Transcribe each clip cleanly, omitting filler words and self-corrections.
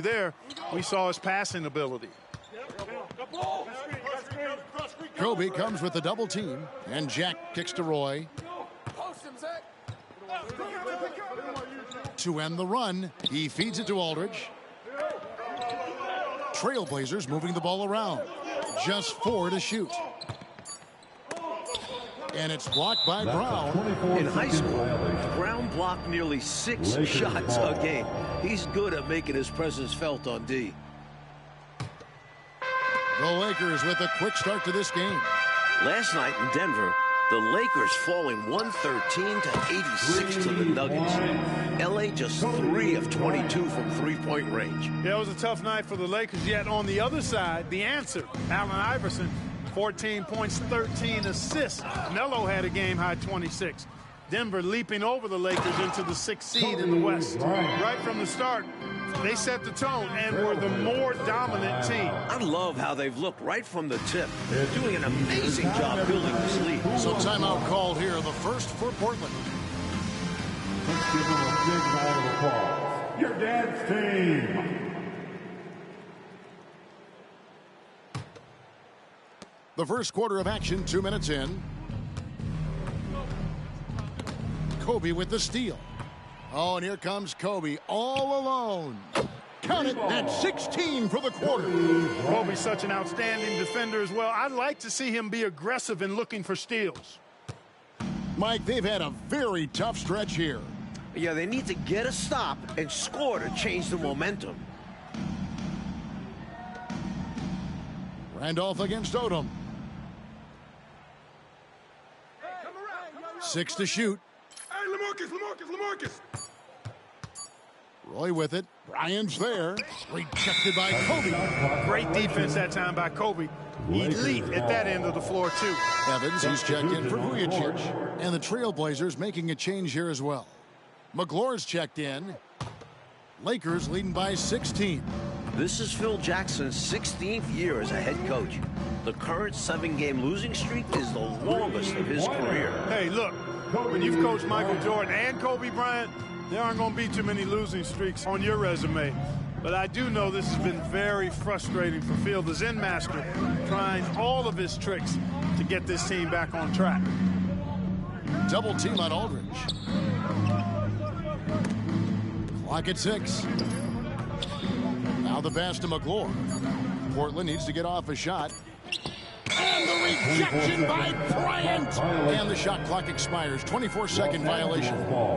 There, we saw his passing ability. Kobe comes with the double team, and Jack kicks to Roy. To end the run, he feeds it to Aldridge. Trailblazers moving the ball around. Just 4 to shoot. And it's blocked by Brown. In high school, Brown blocked nearly 6 shots a game. He's good at making his presence felt on D. The Lakers with a quick start to this game. Last night in Denver, the Lakers falling 113 to 86 to the Nuggets. LA just 3 of 22 from three-point range. Yeah, it was a tough night for the Lakers, yet on the other side, the answer, Allen Iverson, 14 points, 13 assists. Melo had a game-high 26. Denver leaping over the Lakers into the 6th seed in the West. Right from the start, they set the tone and were the more dominant team. I love how they've looked right from the tip. They're doing an amazing job building this lead. So timeout called here, the first for Portland. Let's give them a big round of applause. Your dad's team. The first quarter of action, 2 minutes in. Kobe with the steal. Oh, and here comes Kobe all alone. Count it, that's 16 for the quarter. Kobe's such an outstanding defender as well. I'd like to see him be aggressive in looking for steals. Mike, they've had a very tough stretch here. Yeah, they need to get a stop and score to change the momentum. Randolph against Odom. 6 to shoot. Hey, LaMarcus. Roy with it. Bryant's there. Rejected by Kobe. Great defense that time by Kobe. Elite at that end of the floor, too. Evans, he's checked in for Vujicic. And the Trailblazers making a change here as well. McGlore's checked in. Lakers leading by 16. This is Phil Jackson's 16th year as a head coach. The current 7-game losing streak is the longest of his career. Hey, look, when you've coached Michael Jordan and Kobe Bryant, there aren't going to be too many losing streaks on your resume. But I do know this has been very frustrating for Phil, the Zen master, trying all of his tricks to get this team back on track. Double team on Aldridge. Clock at 6. Now the pass to McGlore. Portland needs to get off a shot. And the rejection by Bryant. And the shot clock expires. 24-second violation.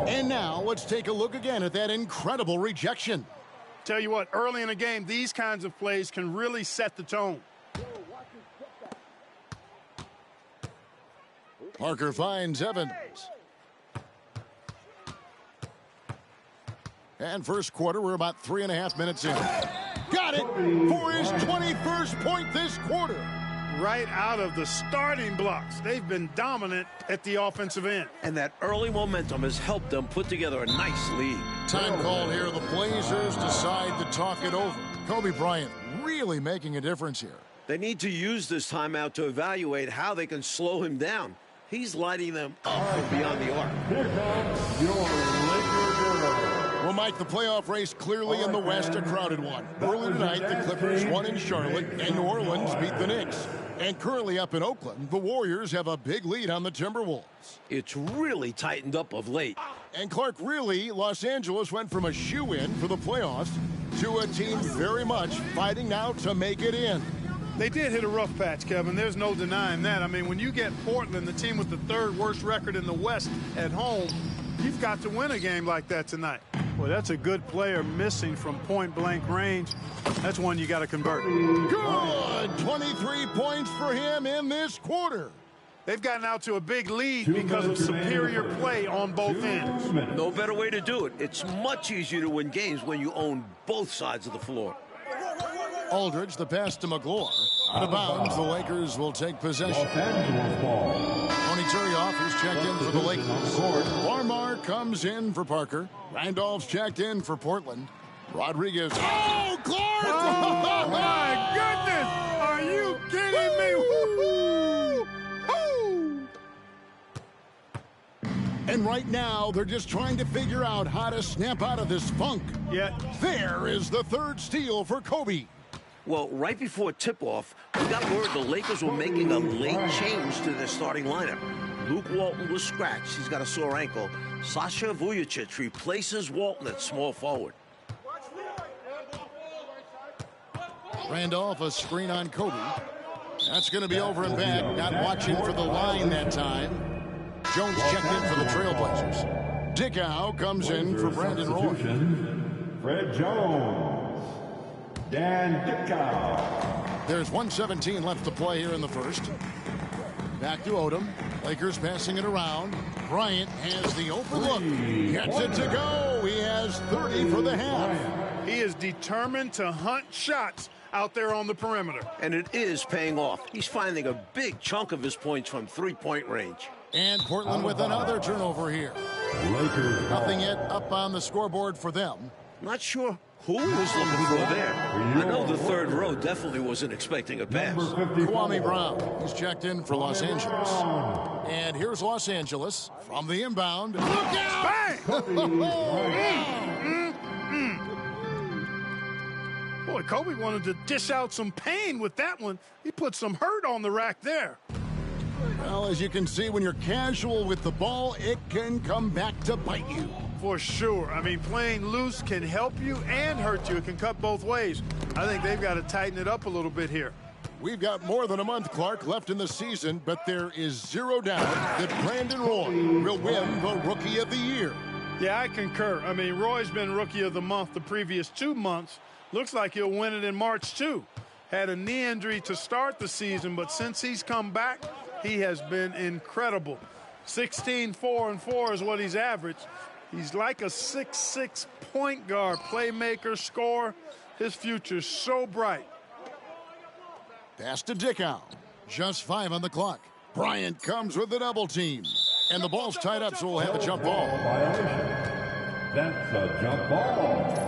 And now let's take a look again at that incredible rejection. Tell you what, early in a game, these kinds of plays can really set the tone. Parker finds Evans. And first quarter, we're about 3.5 minutes in. Got it for his 21st point this quarter. Right out of the starting blocks. They've been dominant at the offensive end. And that early momentum has helped them put together a nice lead. Time called here. The Blazers decide to talk it over. Kobe Bryant really making a difference here. They need to use this timeout to evaluate how they can slow him down. He's lighting them up from beyond the arc. Here comes your Lakers hero. Well, Mike, the playoff race clearly in the West, a crowded one. Early tonight, the Clippers won in Charlotte, and New Orleans beat the Knicks. And currently up in Oakland, the Warriors have a big lead on the Timberwolves. It's really tightened up of late. And Clark, really, Los Angeles went from a shoe-in for the playoffs to a team very much fighting now to make it in. They did hit a rough patch, Kevin. There's no denying that. I mean, when you get Portland, the team with the 3rd worst record in the West at home, you've got to win a game like that tonight. Boy, that's a good player missing from point-blank range. That's one you got to convert. Good! 23 points for him in this quarter. They've gotten out to a big lead because of superior play on both ends. No better way to do it. It's much easier to win games when you own both sides of the floor. Aldridge, the pass to McGlore. Out of bounds, the Lakers will take possession. Los Angeles ball. Tony Turioff is checked in for the Lakers. Lamar comes in for Parker. Randolph's checked in for Portland. Rodriguez. Oh, Clark! Oh, my goodness! Are you kidding me? Woo-hoo! And right now, they're just trying to figure out how to snap out of this funk. Yeah. There is the third steal for Kobe. Well, right before tip-off, we got word the Lakers were making a late change to their starting lineup. Luke Walton was scratched. He's got a sore ankle. Sasha Vujacic replaces Walton at small forward. Randolph, a screen on Kobe. That's going to be over and back. Not watching for the line that time. Jones checked in for the Trailblazers. Dickow comes in for Brandon Roy. Fred Jones. Dan Dickow. There's 1:17 left to play here in the first. Back to Odom. Lakers passing it around. Bryant has the open look. Gets it to go. He has 30 for the half. He is determined to hunt shots out there on the perimeter. And it is paying off. He's finding a big chunk of his points from three-point range. And Portland with another turnover here. Lakers. Nothing yet up on the scoreboard for them. Not sure who was looking for there. I know the third row definitely wasn't expecting a pass. Kwame Brown. He's checked in for Los Angeles. And here's Los Angeles from the inbound. Look out! Bang! Boy, Kobe wanted to dish out some pain with that one. He put some hurt on the rack there. Well, as you can see, when you're casual with the ball, it can come back to bite you. For sure. I mean, playing loose can help you and hurt you. It can cut both ways. I think they've got to tighten it up a little bit here. We've got more than a month, Clark, left in the season, but there is zero doubt that Brandon Roy will win the Rookie of the Year. Yeah, I concur. I mean, Roy's been Rookie of the Month the previous 2 months. Looks like he'll win it in March, too. Had a knee injury to start the season, but since he's come back, he has been incredible. 16, 4, and 4 is what he's averaged. He's like a 6'6" point guard, playmaker, scorer. His future's so bright. Pass to Dickow. Just 5 on the clock. Bryant comes with the double team. And the ball's tied up, so we'll have a jump ball. That's a jump ball.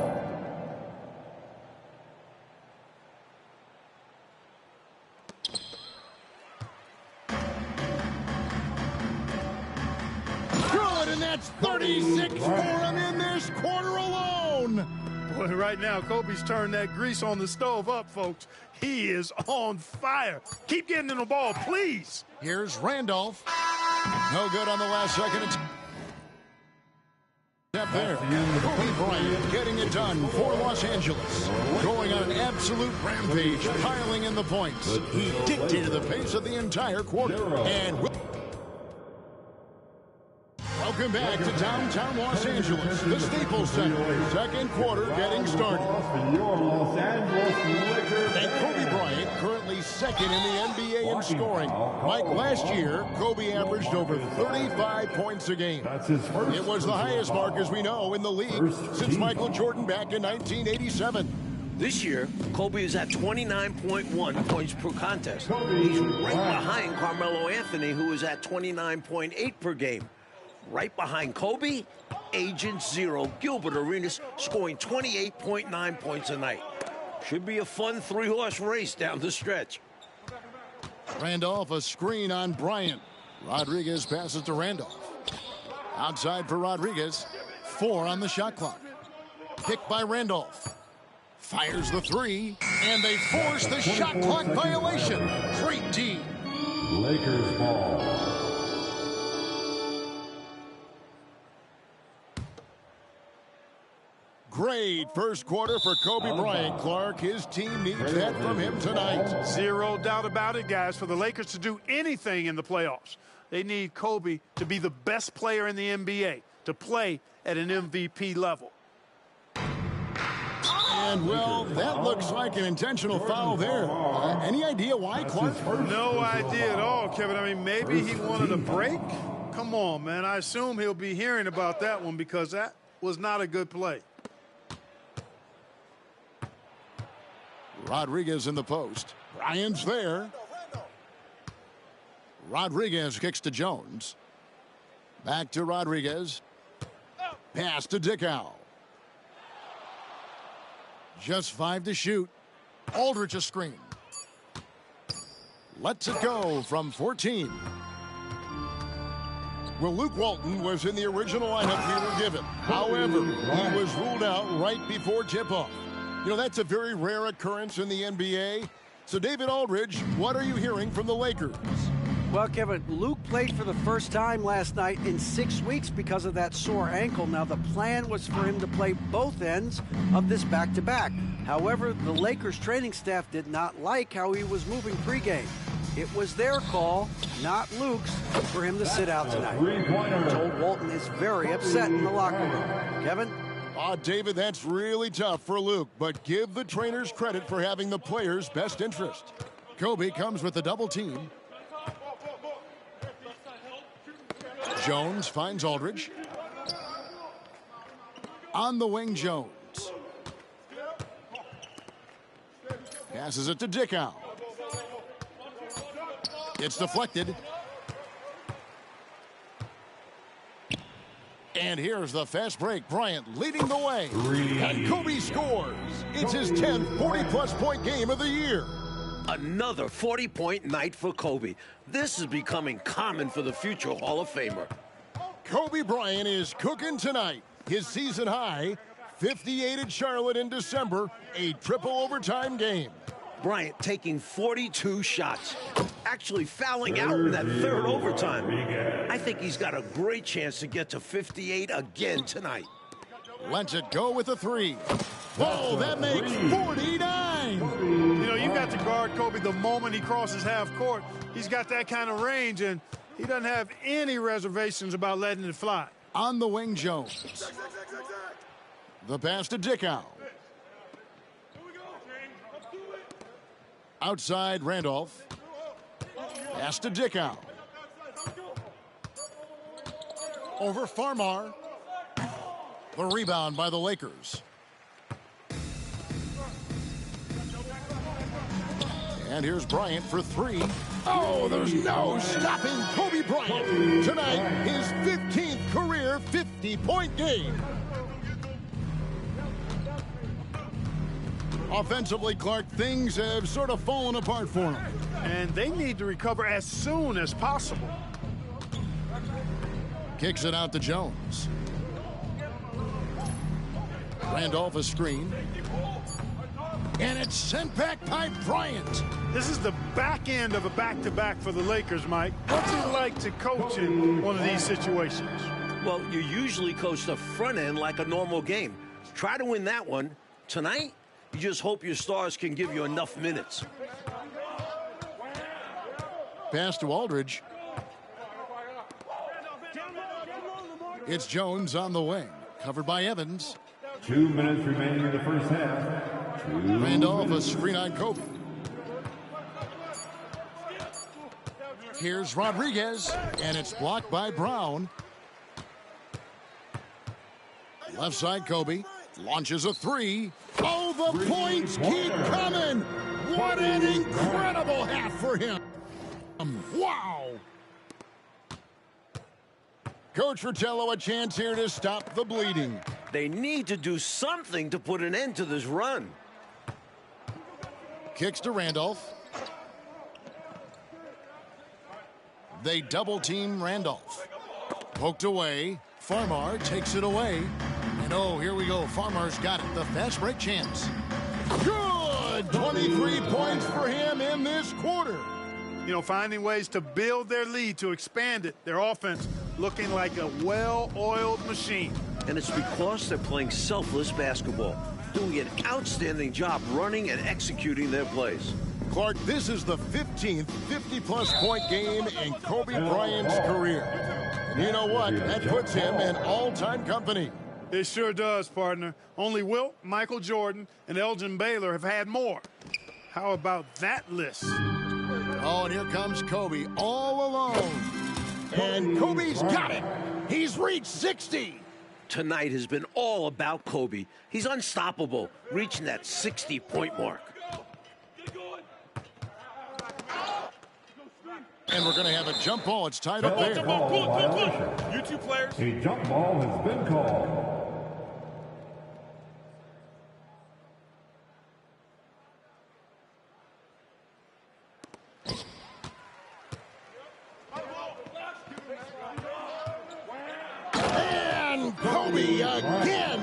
And that's 36 for him in this quarter alone. Boy, right now, Kobe's turned that grease on the stove up, folks. He is on fire. Keep getting in the ball, please. Here's Randolph. No good on the last second. Step there. Kobe Bryant getting it done for Los Angeles. Going on an absolute rampage, piling in the points. He dictated the pace of the entire quarter. And welcome back to downtown Los Angeles, the Staples Center. Second quarter getting started. Your Los Angeles Lakers. And Kobe Bryant currently second in the NBA in scoring. Mike, last year, Kobe averaged over 35 points a game. That's his first. It was the highest mark, as we know, in the league since Michael Jordan back in 1987. This year, Kobe is at 29.1 points per contest. He's right behind Carmelo Anthony, who is at 29.8 per game. Right behind Kobe, Agent Zero, Gilbert Arenas, scoring 28.9 points a night. Should be a fun three-horse race down the stretch. Randolph, a screen on Bryant. Rodriguez passes to Randolph. Outside for Rodriguez. 4 on the shot clock. Picked by Randolph. Fires the 3, and they force the shot clock violation. Great D. Lakers ball. Great first quarter for Kobe Bryant, Clark. His team needs that from him tonight. Zero doubt about it, guys. For the Lakers to do anything in the playoffs, they need Kobe to be the best player in the NBA, to play at an MVP level. And, well, that looks like an intentional foul there. Any idea why, Clark? No idea at all, Kevin. I mean, maybe he wanted a break. Come on, man. I assume he'll be hearing about that one because that was not a good play. Rodriguez in the post. Bryant's there. Rodriguez kicks to Jones. Back to Rodriguez. Pass to Dickow. Just 5 to shoot. Aldridge a screen. Lets it go from 14. Well, Luke Walton was in the original lineup we were given. However, he was ruled out right before tip-off. You know, that's a very rare occurrence in the NBA. So, David Aldridge, what are you hearing from the Lakers? Well, Kevin, Luke played for the first time last night in 6 weeks because of that sore ankle. Now, the plan was for him to play both ends of this back-to-back. However, the Lakers training staff did not like how he was moving pregame. It was their call, not Luke's, for him to sit out tonight. Joel Walton is very upset in the locker room. Kevin? David, that's really tough for Luke, but give the trainers credit for having the players' best interest. Kobe comes with the double team. Jones finds Aldridge. On the wing, Jones. Passes it to Dickow. It's deflected. And here's the fast break. Bryant leading the way. And Kobe scores. It's his 10th 40-plus point game of the year. Another 40-point night for Kobe. This is becoming common for the future Hall of Famer. Kobe Bryant is cooking tonight. His season high, 58 at Charlotte in December, a triple overtime game. Bryant taking 42 shots, actually fouling out in that third overtime. I think he's got a great chance to get to 58 again tonight. Lets it go with a three. Oh, that makes 49. You know, you've got to guard Kobe the moment he crosses half court. He's got that kind of range, and he doesn't have any reservations about letting it fly. On the wing, Jones. The pass to Dickow. Outside, Randolph. Pass to Dickow. Over Farmar. The rebound by the Lakers. And here's Bryant for three. Oh, there's no stopping Kobe Bryant. Tonight, his 15th career 50-point game. Offensively, Clark, things have sort of fallen apart for him. And they need to recover as soon as possible. Kicks it out to Jones. Randolph a screen. And it's sent back by Bryant. This is the back end of a back-to-back for the Lakers, Mike. What's it like to coach in one of these situations? Well, you usually coach the front end like a normal game. Try to win that one. Tonight, you just hope your stars can give you enough minutes. Pass to Aldridge. It's Jones on the wing. Covered by Evans. 2 minutes remaining in the first half. Randolph a screen on Kobe. Here's Rodriguez. And it's blocked by Brown. Left side, Kobe. Launches a three. Oh, the points keep coming. What an incredible half for him. Wow. Coach Fratello, a chance here to stop the bleeding. They need to do something to put an end to this run. Kicks to Randolph. They double team Randolph. Poked away. Farmar takes it away. And oh, here we go. Farmar's got it. The fast break chance. Good! 23 points for him in this quarter. You know, finding ways to build their lead, to expand it. Their offense looking like a well-oiled machine. And it's because they're playing selfless basketball, doing an outstanding job running and executing their plays. Clark, this is the 15th 50-plus point game in Kobe Bryant's career. And you know what? That puts him in all-time company. It sure does, partner. Only Wilt, Michael Jordan, and Elgin Baylor have had more. How about that list? Oh, and here comes Kobe all alone. And Kobe's got it. He's reached 60. Tonight has been all about Kobe. He's unstoppable, reaching that 60-point mark. And we're going to have a jump ball. It's tied up there. You two players. A jump ball has been called. Kobe again.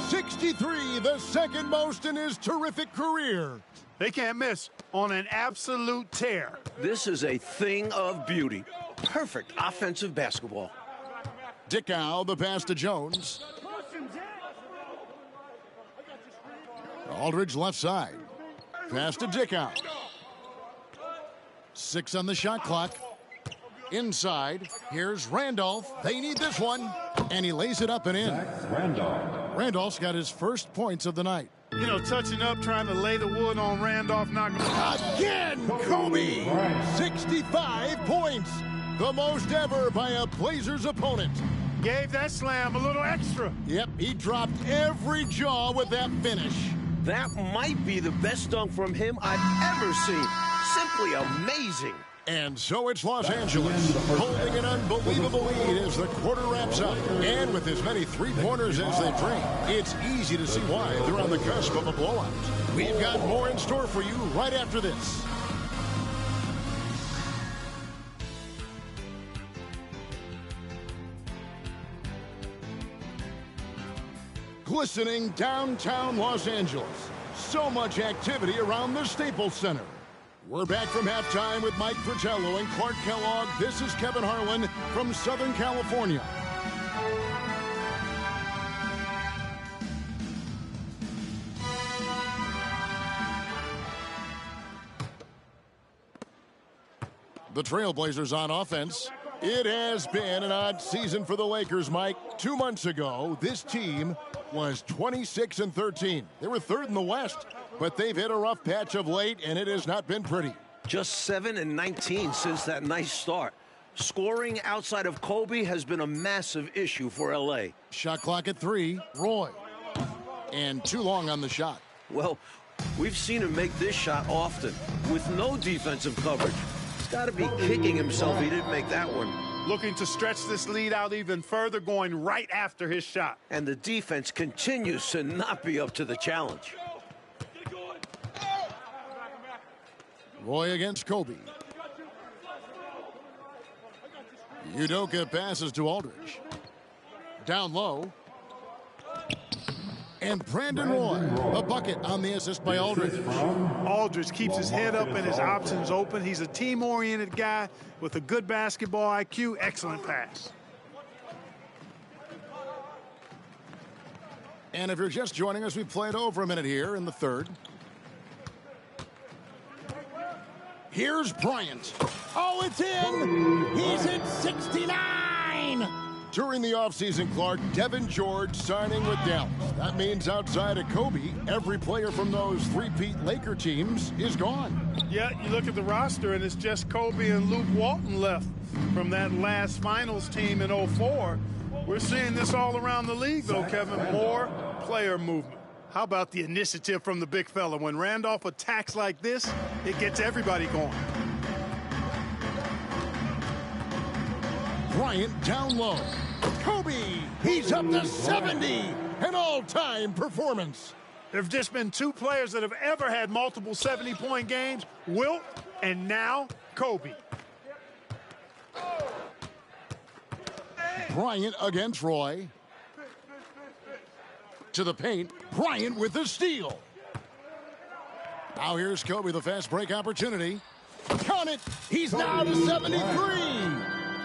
63, the second most in his terrific career. They can't miss on an absolute tear. This is a thing of beauty. Perfect offensive basketball. Dickow, the pass to Jones. Aldridge left side. Pass to Dickow. 6 on the shot clock. Inside, here's Randolph. They need this one. And he lays it up and in. Randolph's got his first points of the night. You know, touching up, trying to lay the wood on Randolph, not going to... Again, Kobe! 65 points. The most ever by a Blazers opponent. Gave that slam a little extra. Yep, he dropped every jaw with that finish. That might be the best dunk from him I've ever seen. Simply amazing. And so it's Los Angeles holding an unbelievable lead as the quarter wraps up. And with as many three-pointers as they bring, it's easy to see why they're on the cusp of a blowout. We've got more in store for you right after this. Glistening downtown Los Angeles. So much activity around the Staples Center. We're back from halftime with Mike Fratello and Clark Kellogg. This is Kevin Harlan from Southern California. The Trailblazers on offense. It has been an odd season for the Lakers, Mike. 2 months ago, this team was 26-13. They were third in the West, but they've hit a rough patch of late, and it has not been pretty. Just 7-19 since that nice start. Scoring outside of Kobe has been a massive issue for L.A. Shot clock at 3. Roy. And too long on the shot. Well, we've seen him make this shot often with no defensive coverage. He's got to be kicking himself he didn't make that one. Looking to stretch this lead out even further, going right after his shot. And the defense continues to not be up to the challenge. Roy against Kobe. Udoka passes to Aldridge. Down low. And Brandon Roy, a bucket on the assist by Aldridge. Aldridge keeps his head up and his options open. He's a team-oriented guy with a good basketball IQ. Excellent pass. And if you're just joining us, we played over a minute here in the third. Here's Bryant. Oh, it's in! He's at 69! During the offseason, Clark, Devin George signing with Dallas. That means outside of Kobe, every player from those three-peat Laker teams is gone. Yeah, you look at the roster, and it's just Kobe and Luke Walton left from that last finals team in 04. We're seeing this all around the league, though, Kevin. More player movement. How about the initiative from the big fella? When Randolph attacks like this, it gets everybody going. Bryant down low. Kobe, he's up to 70. An all-time performance. There have just been 2 players that have ever had multiple 70-point games, Wilt and now Kobe. Bryant against Roy. To the paint. Bryant with the steal. Now here's Kobe, the fast break opportunity. Count it. He's now to 73.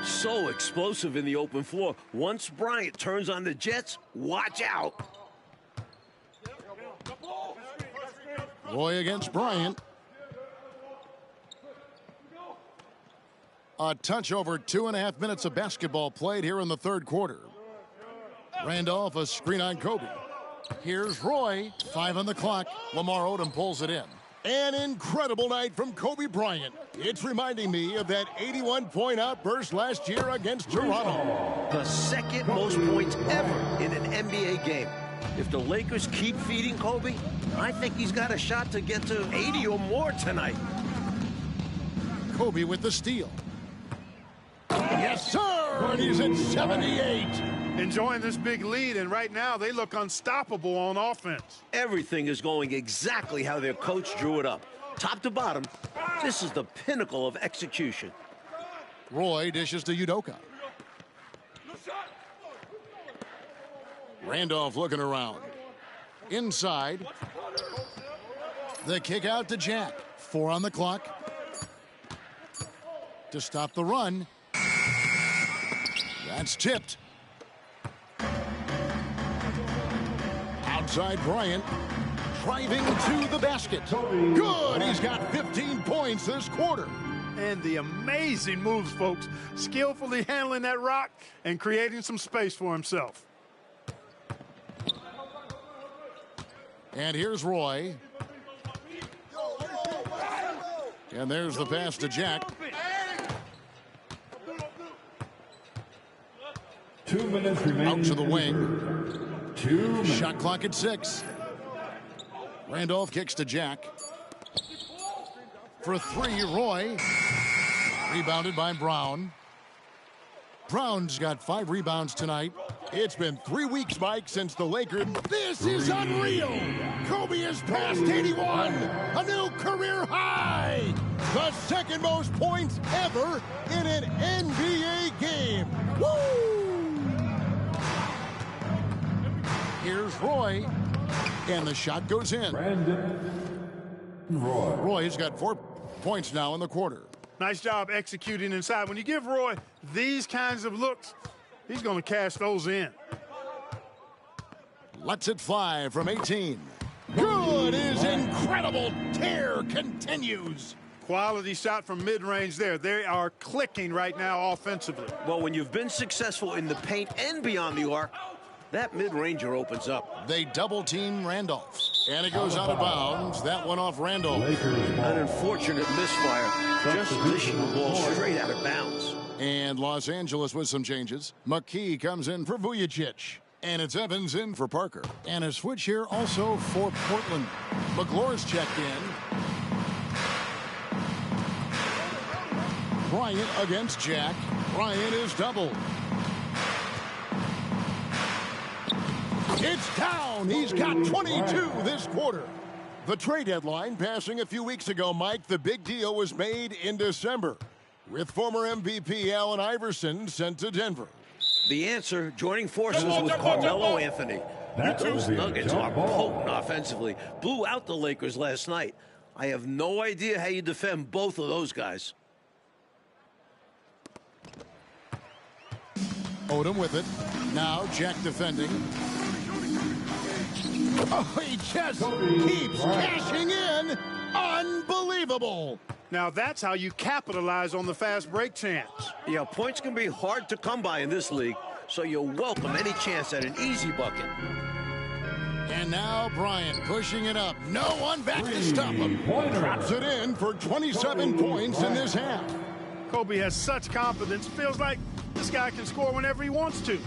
So explosive in the open floor. Once Bryant turns on the Jets, watch out. Roy against Bryant. A touch over 2.5 minutes of basketball played here in the third quarter. Randolph, a screen on Kobe. Here's Roy. 5 on the clock. Lamar Odom pulls it in. An incredible night from Kobe Bryant. It's reminding me of that 81-point outburst last year against Toronto. The second most points ever in an NBA game. If the Lakers keep feeding Kobe, I think he's got a shot to get to 80 or more tonight. Kobe with the steal. Yes, sir! And he's at 78. Enjoying this big lead, and right now they look unstoppable on offense. Everything is going exactly how their coach drew it up. Top to bottom, this is the pinnacle of execution. Roy dishes to Udoka. Randolph looking around. Inside. The kick out to Jack. 4 on the clock. To stop the run. That's tipped. Outside Bryant. Driving to the basket. Good. He's got 15 points this quarter. And the amazing moves, folks. Skillfully handling that rock and creating some space for himself. And here's Roy. And there's the pass to Jack. 2 minutes remaining. Out to the wing. 2 minutes. Shot clock at 6. Randolph kicks to Jack. For 3, Roy. Rebounded by Brown. Brown's got 5 rebounds tonight. It's been 3 weeks, Mike, since the Lakers. This is unreal. Kobe has passed 81. A new career high. The second most points ever in an NBA game. Woo! Here's Roy. And the shot goes in. Brandon Roy. Roy's got 4 points now in the quarter. Nice job executing inside. When you give Roy these kinds of looks, he's going to cash those in. Lets it fly from 18. Good. His incredible tear continues. Quality shot from mid-range there. They are clicking right now offensively. Well, when you've been successful in the paint and beyond the arc, that mid-ranger opens up. They double-team Randolph. And it goes out of bounds. That one off Randolph. An unfortunate misfire. Just dishing the ball straight out of bounds. And Los Angeles with some changes. McKee comes in for Vujacic. And it's Evans in for Parker. And a switch here also for Portland. McGlore's checked in. Bryant against Jack. Bryant is doubled. It's down. He's got 22 this quarter. The trade deadline passing a few weeks ago, Mike. The big deal was made in December with former MVP Allen Iverson sent to Denver. The answer, joining forces with Carmelo Anthony. Those Nuggets are potent offensively. Blew out the Lakers last night. I have no idea how you defend both of those guys. Odom with it. Now Jack defending. Oh, he just keeps cashing in. Unbelievable. Now that's how you capitalize on the fast break chance. Yeah, points can be hard to come by in this league, so you'll welcome any chance at an easy bucket. And now Bryant pushing it up. No one back to stop him. Drops it in for 27 points in this half. Kobe has such confidence. Feels like this guy can score whenever he wants to.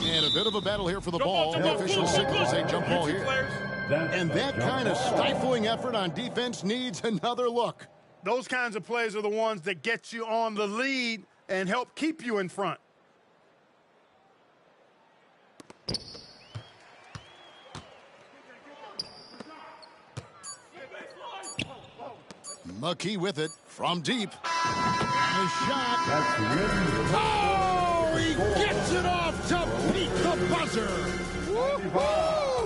And a bit of a battle here for the ball. The official signals a jump ball here. And that kind of stifling effort on defense needs another look. Those kinds of plays are the ones that get you on the lead and help keep you in front. McKee with it from deep. The shot. That's He gets it off to beat the buzzer.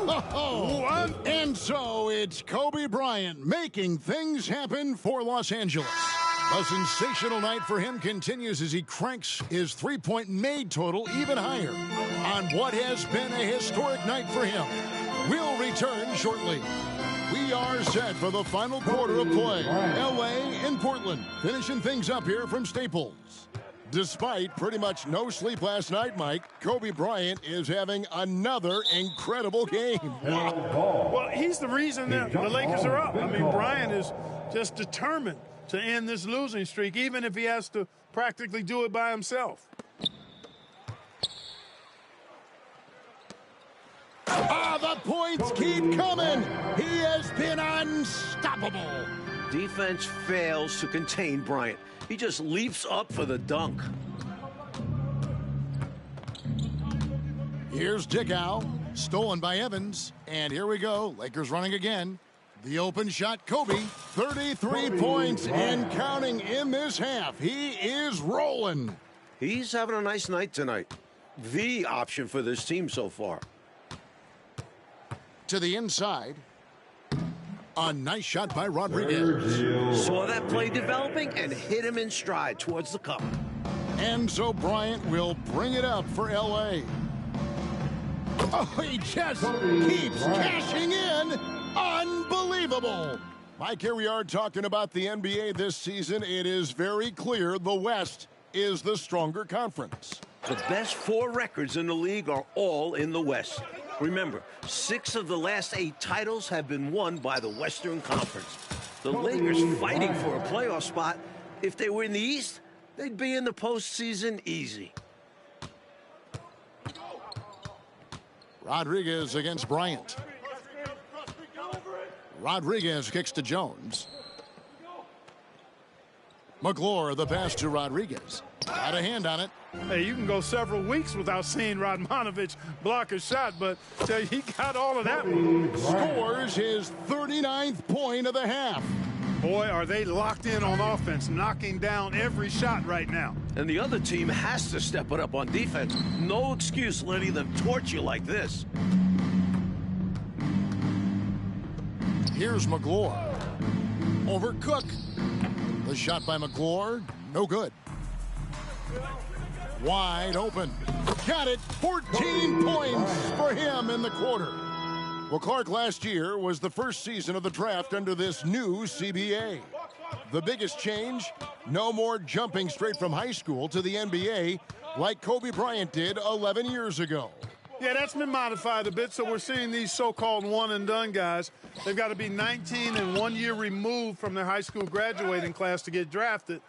Oh, and so it's Kobe Bryant making things happen for Los Angeles. A sensational night for him continues as he cranks his three-point made total even higher on what has been a historic night for him. We'll return shortly. We are set for the final quarter of play. LA and Portland finishing things up here from Staples. Despite pretty much no sleep last night, Mike, Kobe Bryant is having another incredible game. Well, he's the reason that the Lakers are up. I mean, Bryant is just determined to end this losing streak, even if he has to practically do it by himself. The points keep coming. He has been unstoppable. Defense fails to contain Bryant. He just leaps up for the dunk. Here's Dickow, stolen by Evans. And here we go. Lakers running again. The open shot, Kobe. 33 points and counting in this half. He is rolling. He's having a nice night tonight. The option for this team so far. To the inside. A nice shot by Rodriguez. Saw that play developing and hit him in stride towards the cup. Enzo Bryant will bring it up for L.A. Oh, he just keeps cashing in. Unbelievable. Mike, here we are talking about the NBA this season. It is very clear the West is the stronger conference. The best 4 records in the league are all in the West. Remember, 6 of the last 8 titles have been won by the Western Conference. The Lakers fighting for a playoff spot. If they were in the East, they'd be in the postseason easy. Rodriguez against Bryant. Rodriguez kicks to Jones. McClure, the pass to Rodriguez. Got a hand on it. Hey, you can go several weeks without seeing Radmanovich block a shot, but tell you, he got all of that one. Scores his 39th point of the half. Boy, are they locked in on offense, knocking down every shot right now. And the other team has to step it up on defense. No excuse letting them torch you like this. Here's McClure. Over Cook. The shot by McClure, no good. Wide open. Got it. 14 points for him in the quarter. Well, Clark, last year was the first season of the draft under this new CBA. The biggest change, no more jumping straight from high school to the NBA like Kobe Bryant did 11 years ago. Yeah, that's been modified a bit, so we're seeing these so-called one-and-done guys. They've got to be 19 and 1 year removed from their high school graduating class to get drafted.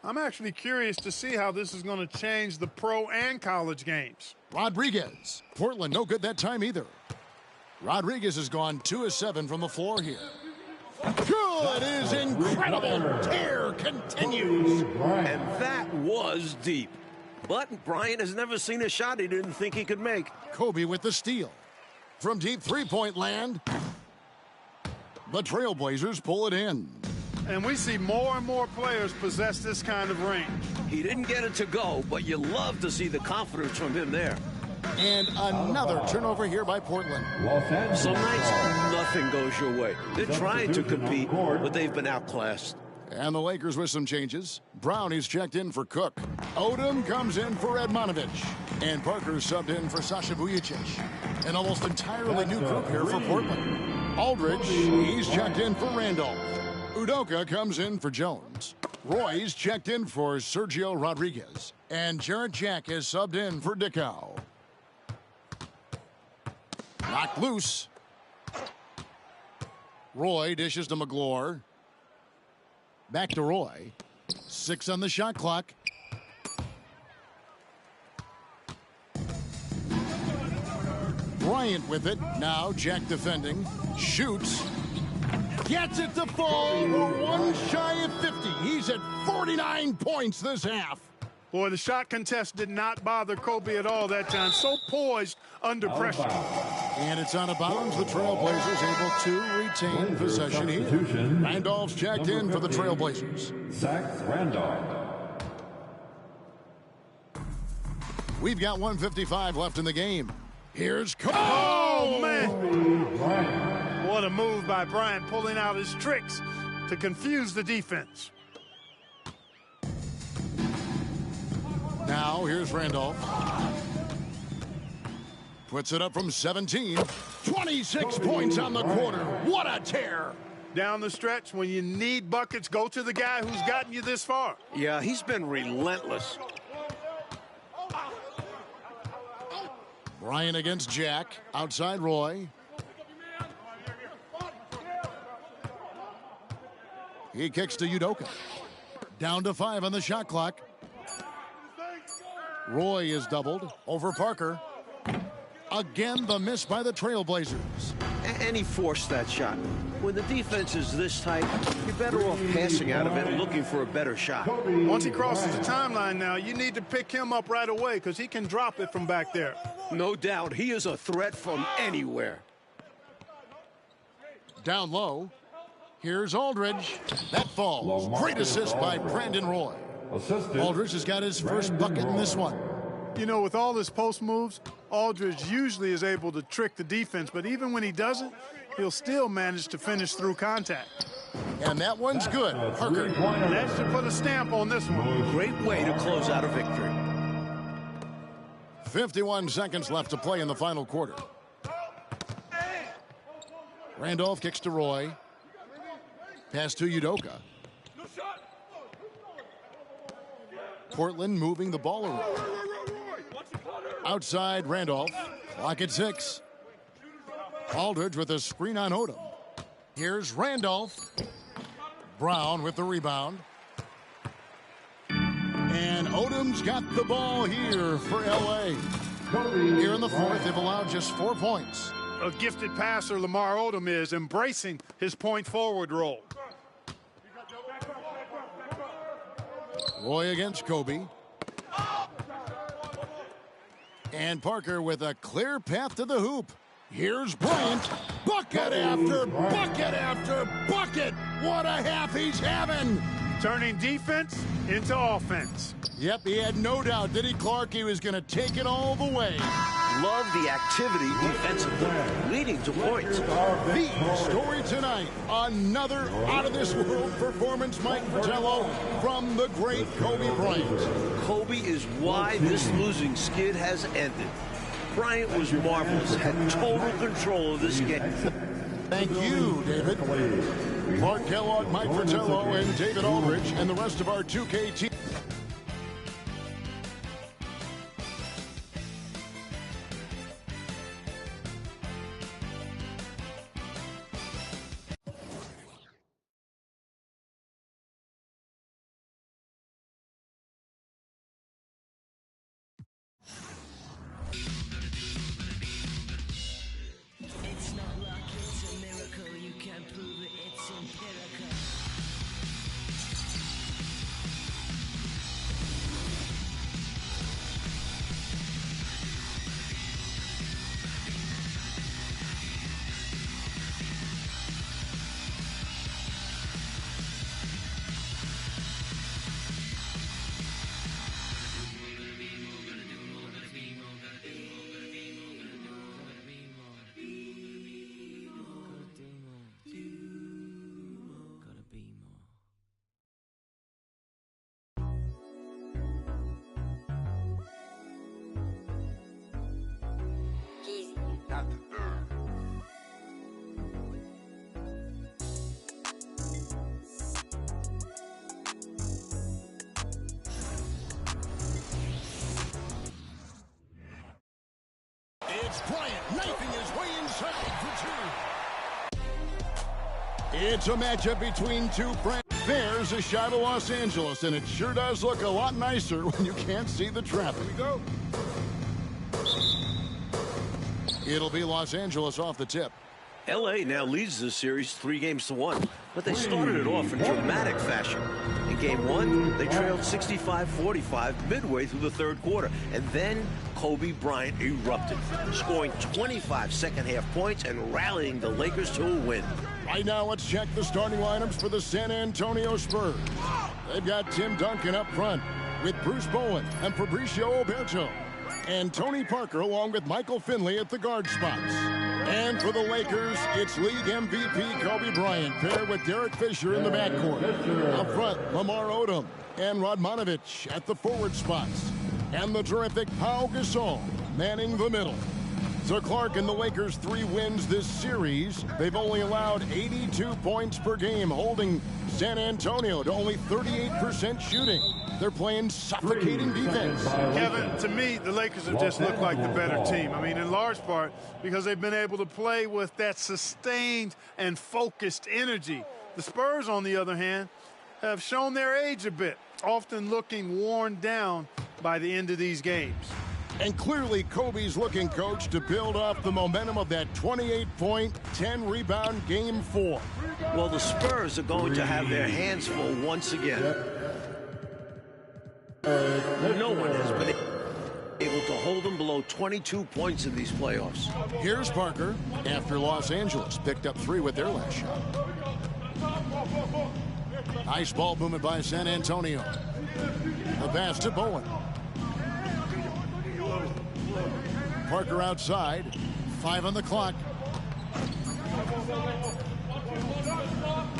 I'm actually curious to see how this is going to change the pro and college games. Rodriguez. Portland, no good that time either. Rodriguez has gone 2 of 7 from the floor here. Good is incredible. Tear continues. And that was deep. But Bryant has never seen a shot he didn't think he could make. Kobe with the steal. From deep three-point land, the Trailblazers pull it in. And we see more and more players possess this kind of range. He didn't get it to go, but you love to see the confidence from him there. And another turnover here by Portland. Some nights, nothing goes your way. They're trying to compete, but they've been outclassed. And the Lakers with some changes. Brownie's checked in for Cook. Odom comes in for Radmanovich. And Parker subbed in for Sasha Vujicic. An almost entirely new group here for Portland. Aldridge, he's checked in for Randolph. Udoka comes in for Jones. Roy's checked in for Sergio Rodriguez. And Jarrett Jack is subbed in for Dickau. Knocked loose. Roy dishes to McClure. Back to Roy. 6 on the shot clock. Bryant with it. Now Jack defending. Shoots. Gets it to fall. We're 1 shy of 50. He's at 49 points this half. Boy, the shot contest did not bother Kobe at all that time. So poised under pressure. And it's out of bounds. The Trailblazers able to retain possession here. Randolph's checked in for the Trailblazers. Zach Randolph. We've got 1:55 left in the game. Here's Kobe. Oh, man. What a move by Bryant, pulling out his tricks to confuse the defense. Now, here's Randolph. Puts it up from 17. 26 points on the quarter. What a tear. Down the stretch, when you need buckets, go to the guy who's gotten you this far. Yeah, he's been relentless. Bryant against Jack. Outside Roy. He kicks to Udoka. Down to 5 on the shot clock. Roy is doubled over Parker. Again, the miss by the Trailblazers. And he forced that shot. When the defense is this tight, you're better off passing out of it and looking for a better shot. Once he crosses the timeline now, you need to pick him up right away because he can drop it from back there. No doubt, he is a threat from anywhere. Down low. Here's Aldridge. That falls. Great assist by Brandon Roy. Assistant. Aldridge has got his first bucket in this one. You know, with all his post moves, Aldridge usually is able to trick the defense, but even when he doesn't, he'll still manage to finish through contact. And that one's good. Parker. That should put a stamp on this one. Great way to close out a victory. 51 seconds left to play in the final quarter. Randolph kicks to Roy. Pass to Udoka. Portland moving the ball around. Outside Randolph. Clock at 6. Aldridge with a screen on Odom. Here's Randolph. Brown with the rebound. And Odom's got the ball here for L.A. Here in the fourth, they've allowed just 4 points. A gifted passer, Lamar Odom is embracing his point forward role. Roy against Kobe. And Parker with a clear path to the hoop. Here's Bryant. Bucket after bucket after bucket. What a half he's having. Turning defense into offense. Yep, he had no doubt, did he, Clark? He was going to take it all the way. Love the activity defensively, leading to points. The story tonight, another out-of-this-world performance, Mike Fratello, from the great Kobe Bryant. Kobe is why this losing skid has ended. Bryant was marvelous, had total control of this game. Thank you, David. Clark Kellogg, Mike Fratello, and David Aldridge, and the rest of our 2K team. It's not luck, it's a miracle. You can't prove it, it's empirical. It's Bryant knifing his way inside for two. It's a matchup between two friends. There's a shot of Los Angeles, and it sure does look a lot nicer when you can't see the traffic. Here we go. It'll be Los Angeles off the tip. L.A. now leads the series 3-1, but they started it off in dramatic fashion. In Game 1, they trailed 65-45 midway through the third quarter, and then Kobe Bryant erupted, scoring 25 second-half points and rallying the Lakers to a win. Right now, let's check the starting lineups for the San Antonio Spurs. They've got Tim Duncan up front with Bruce Bowen and Fabricio Oberto, and Tony Parker along with Michael Finley at the guard spots. And for the Lakers, it's league MVP Kobe Bryant paired with Derek Fisher in the backcourt. Up front, Lamar Odom and Radmanovic at the forward spots. And the terrific Pau Gasol manning the middle. So Clark and the Lakers' 3 wins this series. They've only allowed 82 points per game, holding San Antonio to only 38% shooting. They're playing suffocating defense. Kevin, to me, the Lakers have just looked like the better team. I mean, in large part because they've been able to play with that sustained and focused energy. The Spurs, on the other hand, have shown their age a bit, often looking worn down by the end of these games. And clearly Kobe's looking, coach, to build off the momentum of that 28-point, 10-rebound Game 4. Well, the Spurs are going to have their hands full once again. No one has been able to hold them below 22 points in these playoffs. Here's Parker after Los Angeles picked up 3 with their last shot. Nice ball movement by San Antonio. The pass to Bowen. Parker outside. 5 on the clock.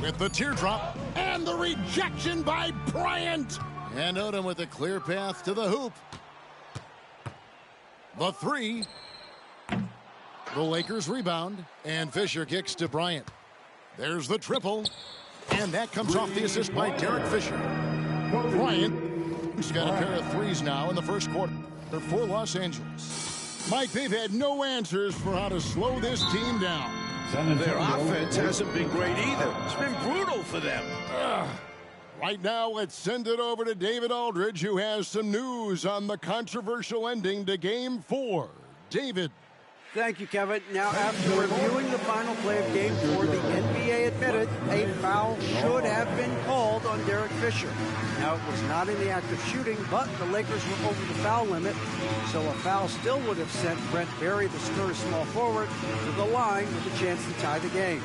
With the teardrop. And the rejection by Bryant. And Odom with a clear path to the hoop. The 3. The Lakers rebound. And Fisher kicks to Bryant. There's the triple. And that comes off the assist by Derek Fisher. Bryant's got a pair of threes now in the first quarter for Los Angeles. Mike, they've had no answers for how to slow this team down. Their offense hasn't been great either. It's been brutal for them. Right now, let's send it over to David Aldridge, who has some news on the controversial ending to Game 4. David. Thank you, Kevin. Now, after reviewing the final play of Game 4, the NBA admitted a foul should have been called on Derek Fisher. Now, it was not in the act of shooting, but the Lakers were over the foul limit, so a foul still would have sent Brent Berry, the Spurs small forward, to the line with a chance to tie the game.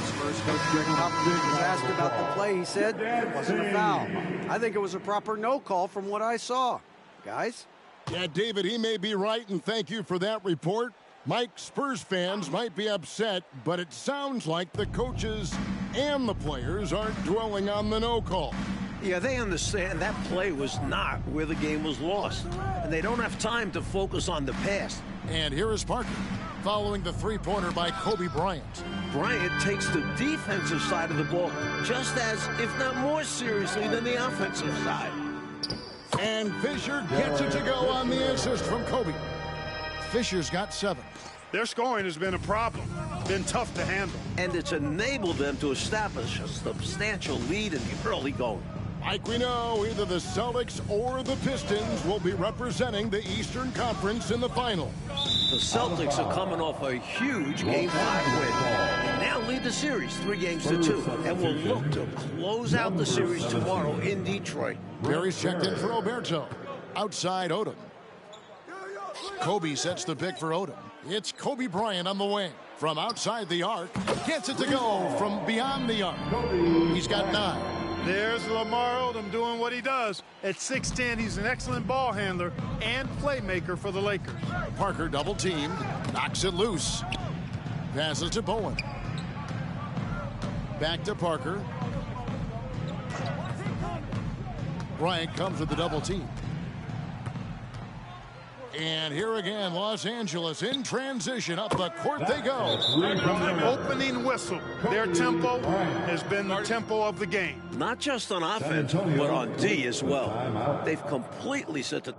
Spurs coach Greg Popovich was asked about the play. He said it wasn't a foul. I think it was a proper no call from what I saw. Guys? Yeah, David, he may be right, and thank you for that report. Mike, Spurs fans might be upset, but it sounds like the coaches and the players aren't dwelling on the no call. Yeah, they understand that play was not where the game was lost, and they don't have time to focus on the past. And here is Parker, following the three-pointer by Kobe Bryant. Bryant takes the defensive side of the ball just as, if not more seriously, than the offensive side. And Fisher gets it to go on the assist from Kobe. Fisher's got 7. Their scoring has been a problem, been tough to handle. And it's enabled them to establish a substantial lead in the early going. Like we know, either the Celtics or the Pistons will be representing the Eastern Conference in the final. The Celtics are coming off a huge Game 5 win and now lead the series 3-2 and will look to close out the series tomorrow in Detroit. Barry's checked in for Roberto. Outside Odom. Kobe sets the pick for Odom. It's Kobe Bryant on the wing. From outside the arc, gets it to go from beyond the arc. He's got 9. There's Lamar Odom doing what he does. At 6'10", he's an excellent ball handler and playmaker for the Lakers. Parker double-teamed, knocks it loose. Passes to Bowen. Back to Parker. Bryant comes with the double-team. And here again, Los Angeles in transition. Up the court they go. Opening whistle. Their tempo has been the tempo of the game. Not just on offense, but on D as well. They've completely set the...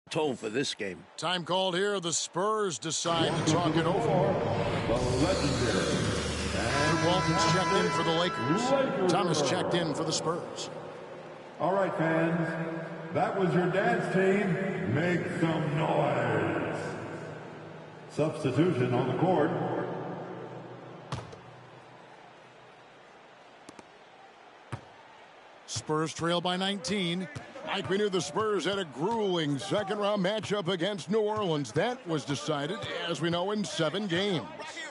tone for this game. Time called here. The Spurs decide to talk it over. Walton's checked in for the Lakers. Thomas checked in for the Spurs. All right, fans. That was your dance team. Make some noise. Substitution on the court. Spurs trail by 19. Mike, we knew the Spurs had a grueling second-round matchup against New Orleans. That was decided, as we know, in 7 games.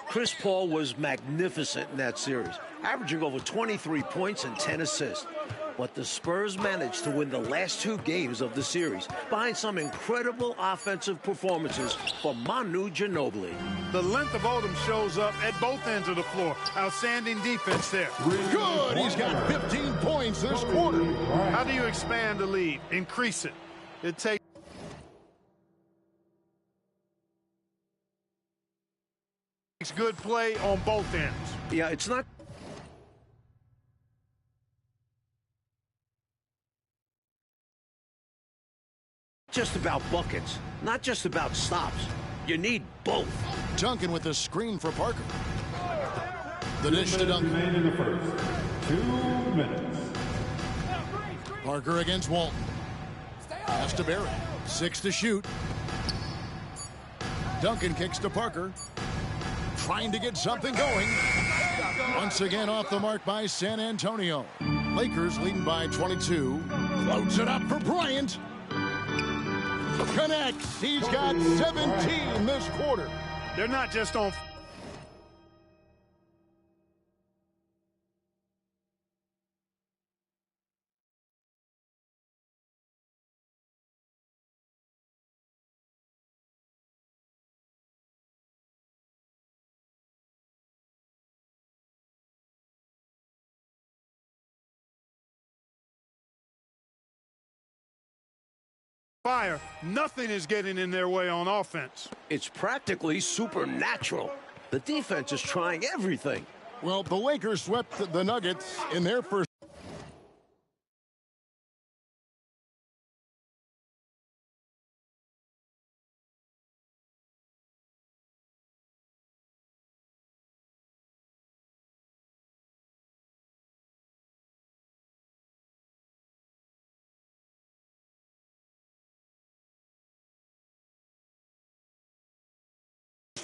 Chris Paul was magnificent in that series, averaging over 23 points and 10 assists. But the Spurs managed to win the last 2 games of the series behind some incredible offensive performances from Manu Ginobili. The length of Odom shows up at both ends of the floor. Outstanding defense there. Good. He's got 15 points this quarter. How do you expand the lead? Increase it. It takes good play on both ends. Yeah, it's not just about buckets, not just about stops. You need both. Duncan with the screen for Parker. The dish to Duncan. Remain in the first. 2 minutes. Parker against Walton. Pass to Barry. 6 to shoot. Duncan kicks to Parker. Trying to get something going. Once again off the mark by San Antonio. Lakers leading by 22. Floats it up for Bryant. Connects. He's got 17 this quarter. They're not just on. Fire. Nothing is getting in their way on offense. It's practically supernatural. The defense is trying everything. Well, the Lakers swept the Nuggets in their first.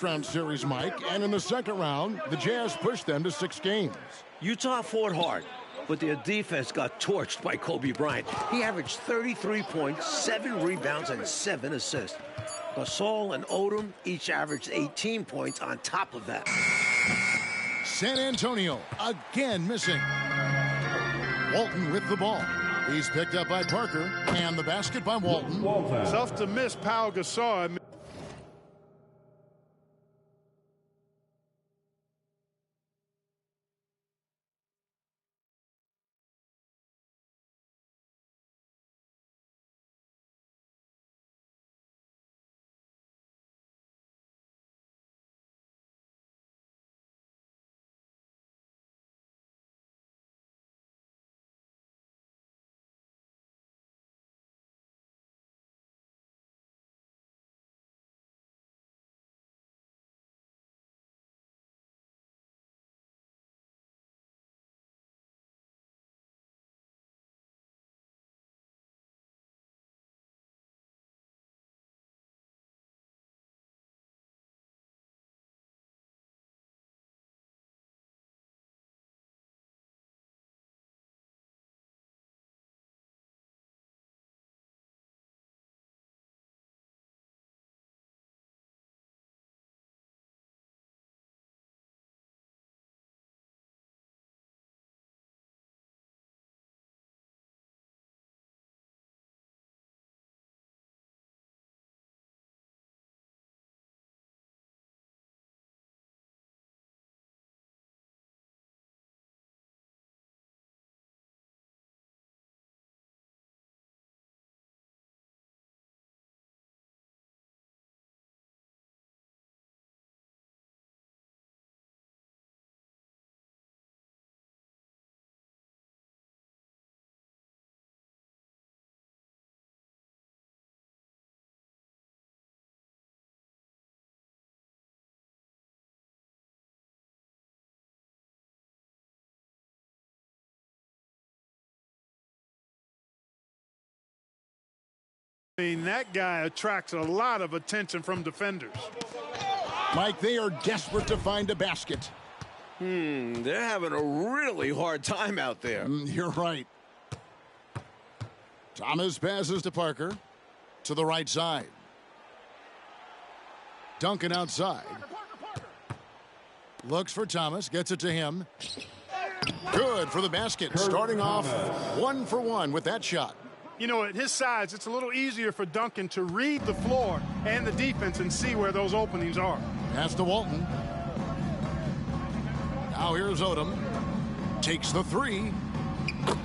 Round series, Mike, and in the second round, the Jazz pushed them to 6 games. Utah fought hard, but their defense got torched by Kobe Bryant. He averaged 33 points, 7 rebounds, and 7 assists. Gasol and Odom each averaged 18 points on top of that. San Antonio again missing. Walton with the ball. He's picked up by Parker, and the basket by Walton. Tough to miss Pau Gasol. I mean, that guy attracts a lot of attention from defenders. Mike, they are desperate to find a basket. They're having a really hard time out there. You're right. Thomas passes to Parker to the right side. Duncan outside. Looks for Thomas, gets it to him. Good for the basket. Starting off 1 for 1 with that shot. You know, at his size, it's a little easier for Duncan to read the floor and the defense and see where those openings are. Pass to Walton. Now here's Odom. Takes the 3.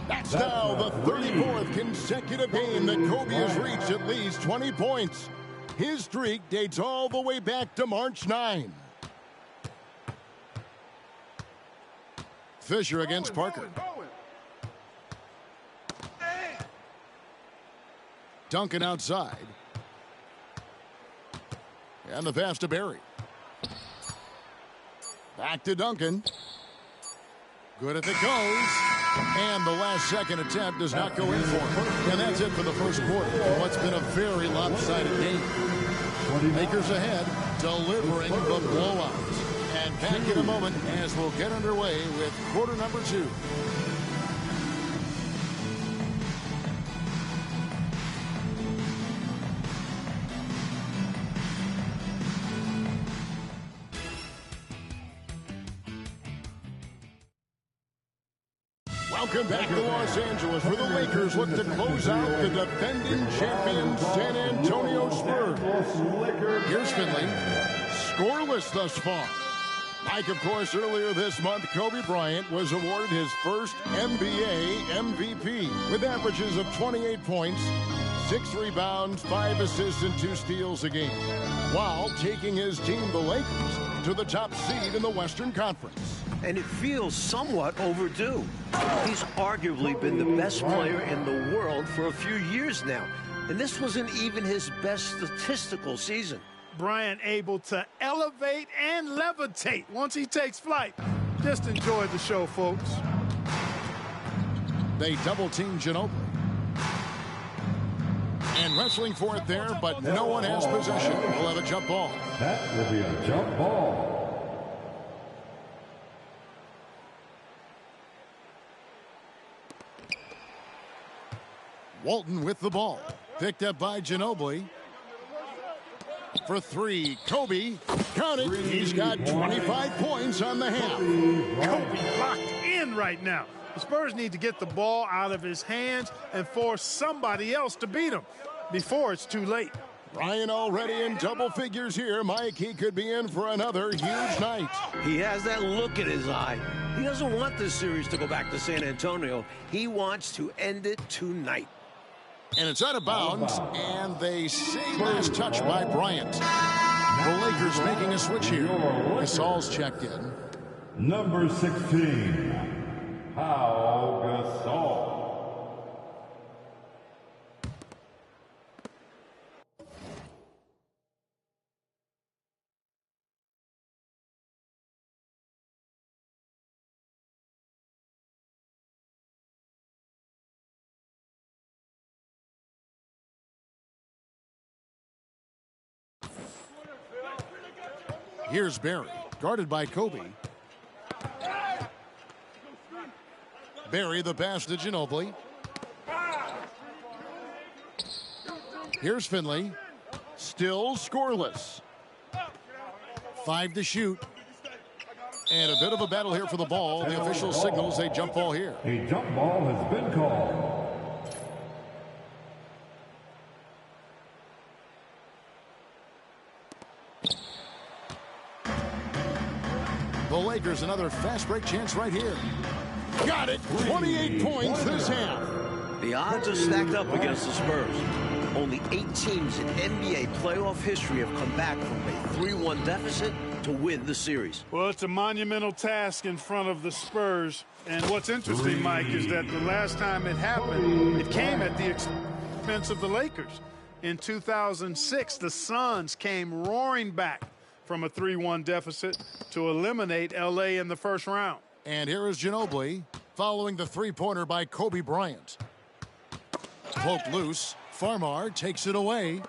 That's now the 34th consecutive game that Kobe has reached at least 20 points. His streak dates all the way back to March 9. Fisher against Parker. Duncan outside. And the pass to Barry. Back to Duncan. Good if it goes. And the last second attempt does not go in for him. And that's it for the first quarter. What's been a very lopsided game. Lakers ahead, delivering the blowouts. And back in a moment as we'll get underway with quarter number 2. Welcome back to Los Angeles, where the Lakers look to close out the defending champion San Antonio Spurs. Here's Finley, scoreless thus far. Mike, of course, earlier this month, Kobe Bryant was awarded his first NBA MVP with averages of 28 points, 6 rebounds, 5 assists, and 2 steals a game, while taking his team, the Lakers, to the top seed in the Western Conference. And it feels somewhat overdue. He's arguably been the best player in the world for a few years now. And this wasn't even his best statistical season. Bryant able to elevate and levitate once he takes flight. Just enjoy the show, folks. They double-team Ginobili. And wrestling for it there, but no one has possession. We'll have a jump ball. That will be a jump ball. Walton with the ball. Picked up by Ginobili. For 3, Kobe. Count it. He's got 25 points on the half. Kobe locked in right now. The Spurs need to get the ball out of his hands and force somebody else to beat him before it's too late. Bryant already in double figures here. Mike, he could be in for another huge night. He has that look in his eye. He doesn't want this series to go back to San Antonio. He wants to end it tonight. And it's out of bounds, and they say last touch by Bryant. The Lakers making a switch here. Gasol's checked in. Number 16, Pau Gasol. Here's Barry, guarded by Kobe. Barry, the pass to Ginobili. Here's Finley. Still scoreless. 5 to shoot. And a bit of a battle here for the ball. The official signals a jump ball here. A jump ball has been called. The Lakers another fast break chance right here. Got it. 28 points this half. The odds are stacked up against the Spurs. Only 8 teams in NBA playoff history have come back from a 3-1 deficit to win the series. Well, it's a monumental task in front of the Spurs. And what's interesting, Mike, is that the last time it happened, it came at the expense of the Lakers. In 2006, the Suns came roaring back from a 3-1 deficit to eliminate L.A. in the first round. And here is Ginobili following the three-pointer by Kobe Bryant. Poked loose. Farmar takes it away.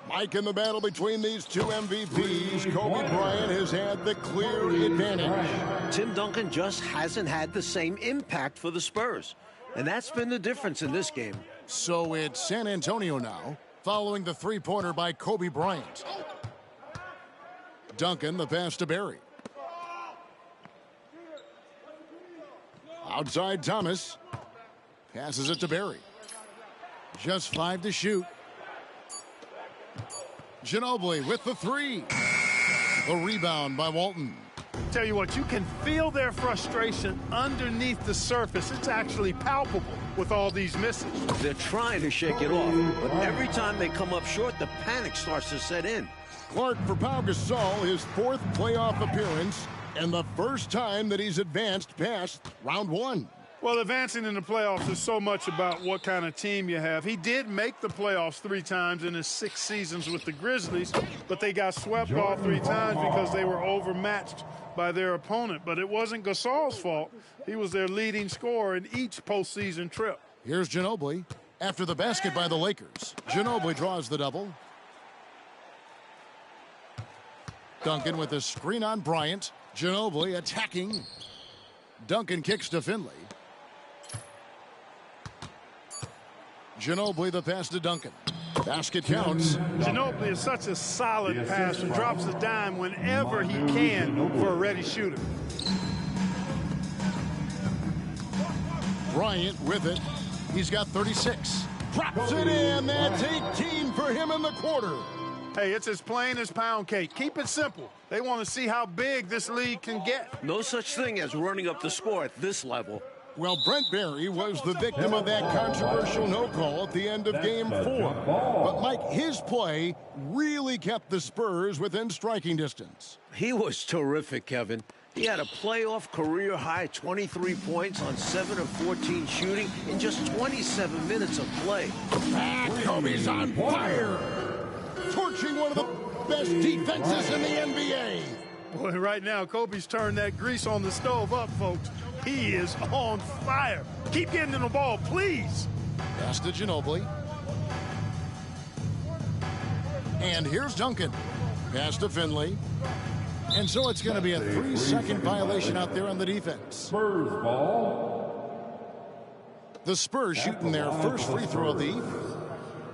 Mike, in the battle between these two MVPs, Kobe Bryant has had the clear advantage. Tim Duncan just hasn't had the same impact for the Spurs. And that's been the difference in this game. So it's San Antonio now, following the three-pointer by Kobe Bryant. Duncan, the pass to Barry. Outside Thomas. Passes it to Barry. Just 5 to shoot. Ginobili with the 3. The rebound by Walton. Tell you what, you can feel their frustration underneath the surface. It's actually palpable with all these misses. They're trying to shake it off, but every time they come up short, the panic starts to set in. Clark for Pau Gasol, his 4th playoff appearance, and the first time that he's advanced past round 1. Well, advancing in the playoffs is so much about what kind of team you have. He did make the playoffs 3 times in his 6 seasons with the Grizzlies, but they got swept all 3 times because they were overmatched by their opponent. But it wasn't Gasol's fault. He was their leading scorer in each postseason trip. Here's Ginobili after the basket by the Lakers. Ginobili draws the double. Duncan with a screen on Bryant. Ginobili attacking. Duncan kicks to Finley. Ginobili the pass to Duncan. Basket counts. Ginobili is such a solid passer. Drops a dime whenever he can for a ready shooter. Bryant with it. He's got 36. Drops it in. That's 18 for him in the quarter. Hey, it's as plain as pound cake. Keep it simple. They want to see how big this league can get. No such thing as running up the score at this level. Well, Brent Barry was the victim of that controversial no call at the end of Game 4. But, Mike, his play really kept the Spurs within striking distance. He was terrific, Kevin. He had a playoff career-high 23 points on 7 of 14 shooting in just 27 minutes of play. Kobe's on fire! Torching one of the best defenses in the NBA. Boy, right now, Kobe's turned that grease on the stove up, folks. He is on fire. Keep getting him the ball, please. Pass to Ginobili. And here's Duncan. Pass to Finley. And so it's going to be a 3-second violation out there on the defense. Spurs ball. The Spurs shooting their first free throw of the evening.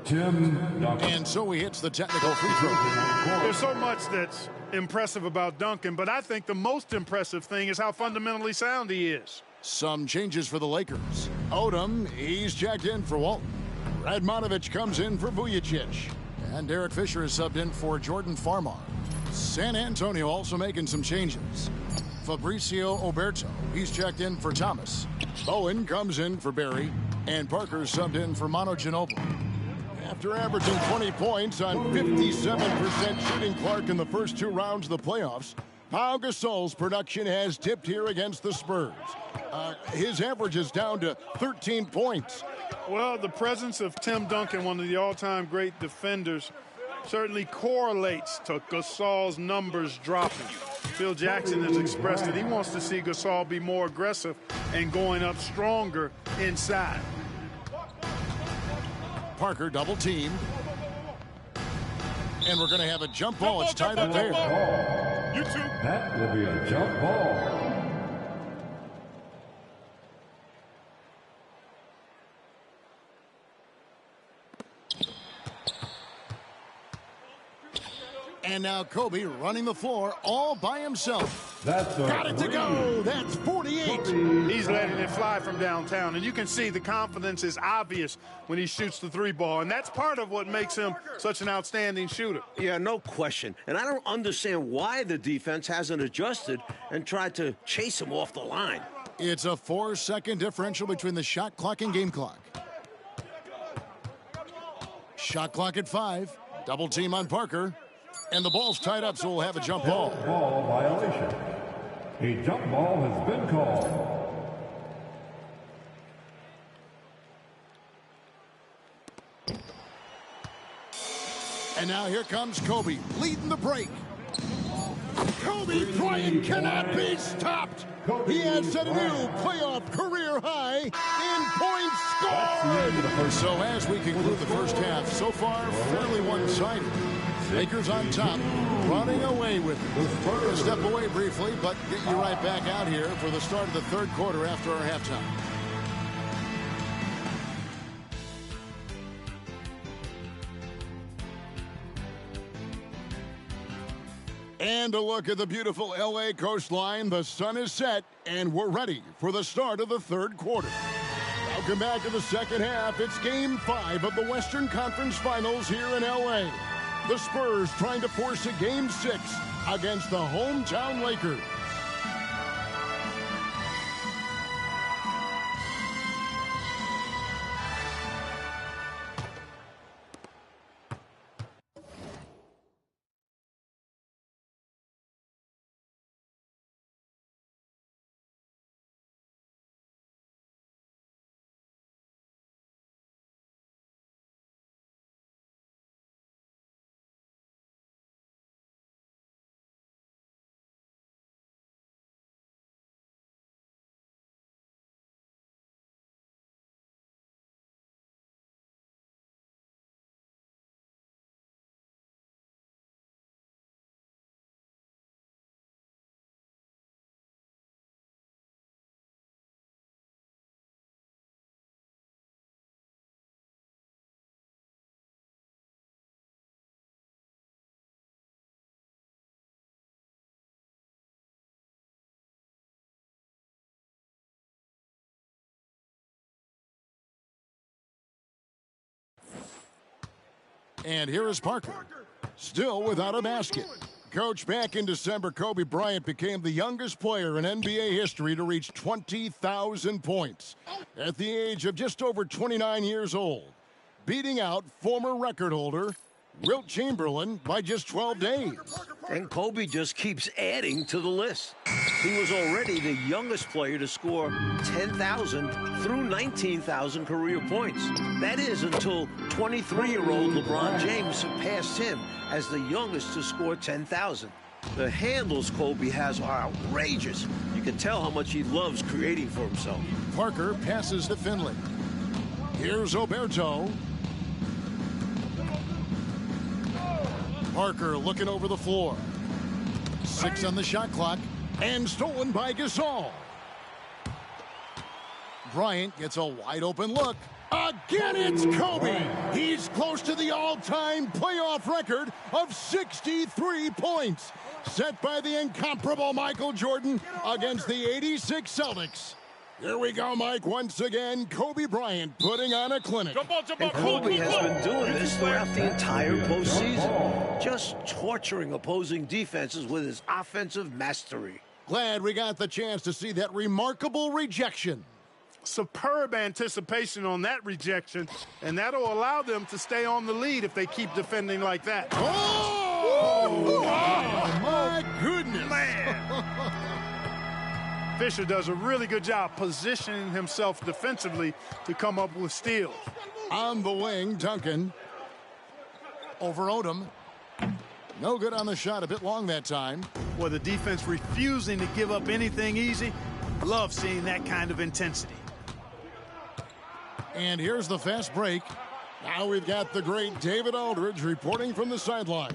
Tim Duncan. And so he hits the technical free throw. There's so much that's impressive about Duncan, but I think the most impressive thing is how fundamentally sound he is. Some changes for the Lakers. Odom, he's checked in for Walton. Radmanovich comes in for Vujicic. And Derek Fisher is subbed in for Jordan Farmar. San Antonio also making some changes. Fabricio Oberto, he's checked in for Thomas. Bowen comes in for Barry. And Parker subbed in for Manu Ginobili. After averaging 20 points on 57% shooting, Clark, in the first 2 rounds of the playoffs, Pau Gasol's production has dipped here against the Spurs. His average is down to 13 points. Well, the presence of Tim Duncan, one of the all-time great defenders, certainly correlates to Gasol's numbers dropping. Phil Jackson has expressed that he wants to see Gasol be more aggressive and going up stronger inside. Parker double teamed. And we're going to have a jump ball. It's tied up there. That will be a jump ball. And now Kobe running the floor all by himself. That's Got it to go. That's 48. He's letting it fly from downtown, and you can see the confidence is obvious when he shoots the 3 ball, and that's part of what makes him such an outstanding shooter. Yeah, no question. And I don't understand why the defense hasn't adjusted and tried to chase him off the line. It's a 4-second differential between the shot clock and game clock. Shot clock at 5. Double team on Parker. And the ball's tied up, so we'll have a jump ball. Ball violation. A jump ball has been called. And now here comes Kobe, leading the break. Kobe Bryant cannot be stopped. He has set a new playoff career high in points scored. So as we conclude the first half, so far fairly one-sided. Lakers on top, running away with it. We'll step away briefly, but get you right back out here for the start of the third quarter after our halftime. And a look at the beautiful L.A. coastline. The sun is set, and we're ready for the start of the third quarter. Welcome back to the second half. It's Game 5 of the Western Conference Finals here in L.A. The Spurs trying to force a Game 6 against the hometown Lakers. And here is Parker, still without a basket. Coach, back in December, Kobe Bryant became the youngest player in NBA history to reach 20,000 points at the age of just over 29 years old, beating out former record holder Wilt Chamberlain by just 12 days. And Kobe just keeps adding to the list. He was already the youngest player to score 10,000 through 19,000 career points. That is until 23-year-old LeBron James surpassed him as the youngest to score 10,000. The handles Kobe has are outrageous. You can tell how much he loves creating for himself. Parker passes to Finley. Here's Oberto. Parker looking over the floor. 6 on the shot clock. And stolen by Gasol. Bryant gets a wide open look. Again, it's Kobe. He's close to the all-time playoff record of 63 points, set by the incomparable Michael Jordan against the '86 Celtics. Here we go, Mike. Once again, Kobe Bryant putting on a clinic. And Kobe has been doing this throughout the entire postseason, just torturing opposing defenses with his offensive mastery. Glad we got the chance to see that remarkable rejection. Superb anticipation on that rejection, and that'll allow them to stay on the lead if they keep defending like that. Oh, my goodness. Man. Fisher does a really good job positioning himself defensively to come up with steals. On the wing, Duncan. Over Odom. No good on the shot, a bit long that time. Well, the defense refusing to give up anything easy. Love seeing that kind of intensity. And here's the fast break. Now we've got the great David Aldridge reporting from the sideline.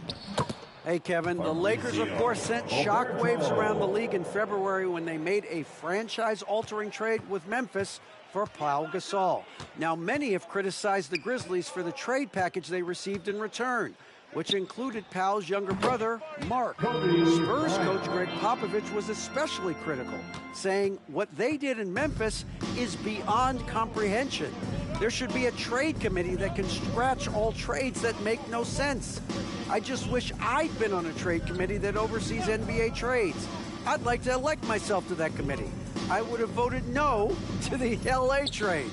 Hey, Kevin, the Lakers, of course, sent shockwaves around the league in February when they made a franchise-altering trade with Memphis for Pau Gasol. Now, many have criticized the Grizzlies for the trade package they received in return, which included Pau's younger brother, Mark. Spurs coach Greg Popovich was especially critical, saying what they did in Memphis is beyond comprehension. There should be a trade committee that can scratch all trades that make no sense. I just wish I'd been on a trade committee that oversees NBA trades. I'd like to elect myself to that committee. I would have voted no to the LA trade.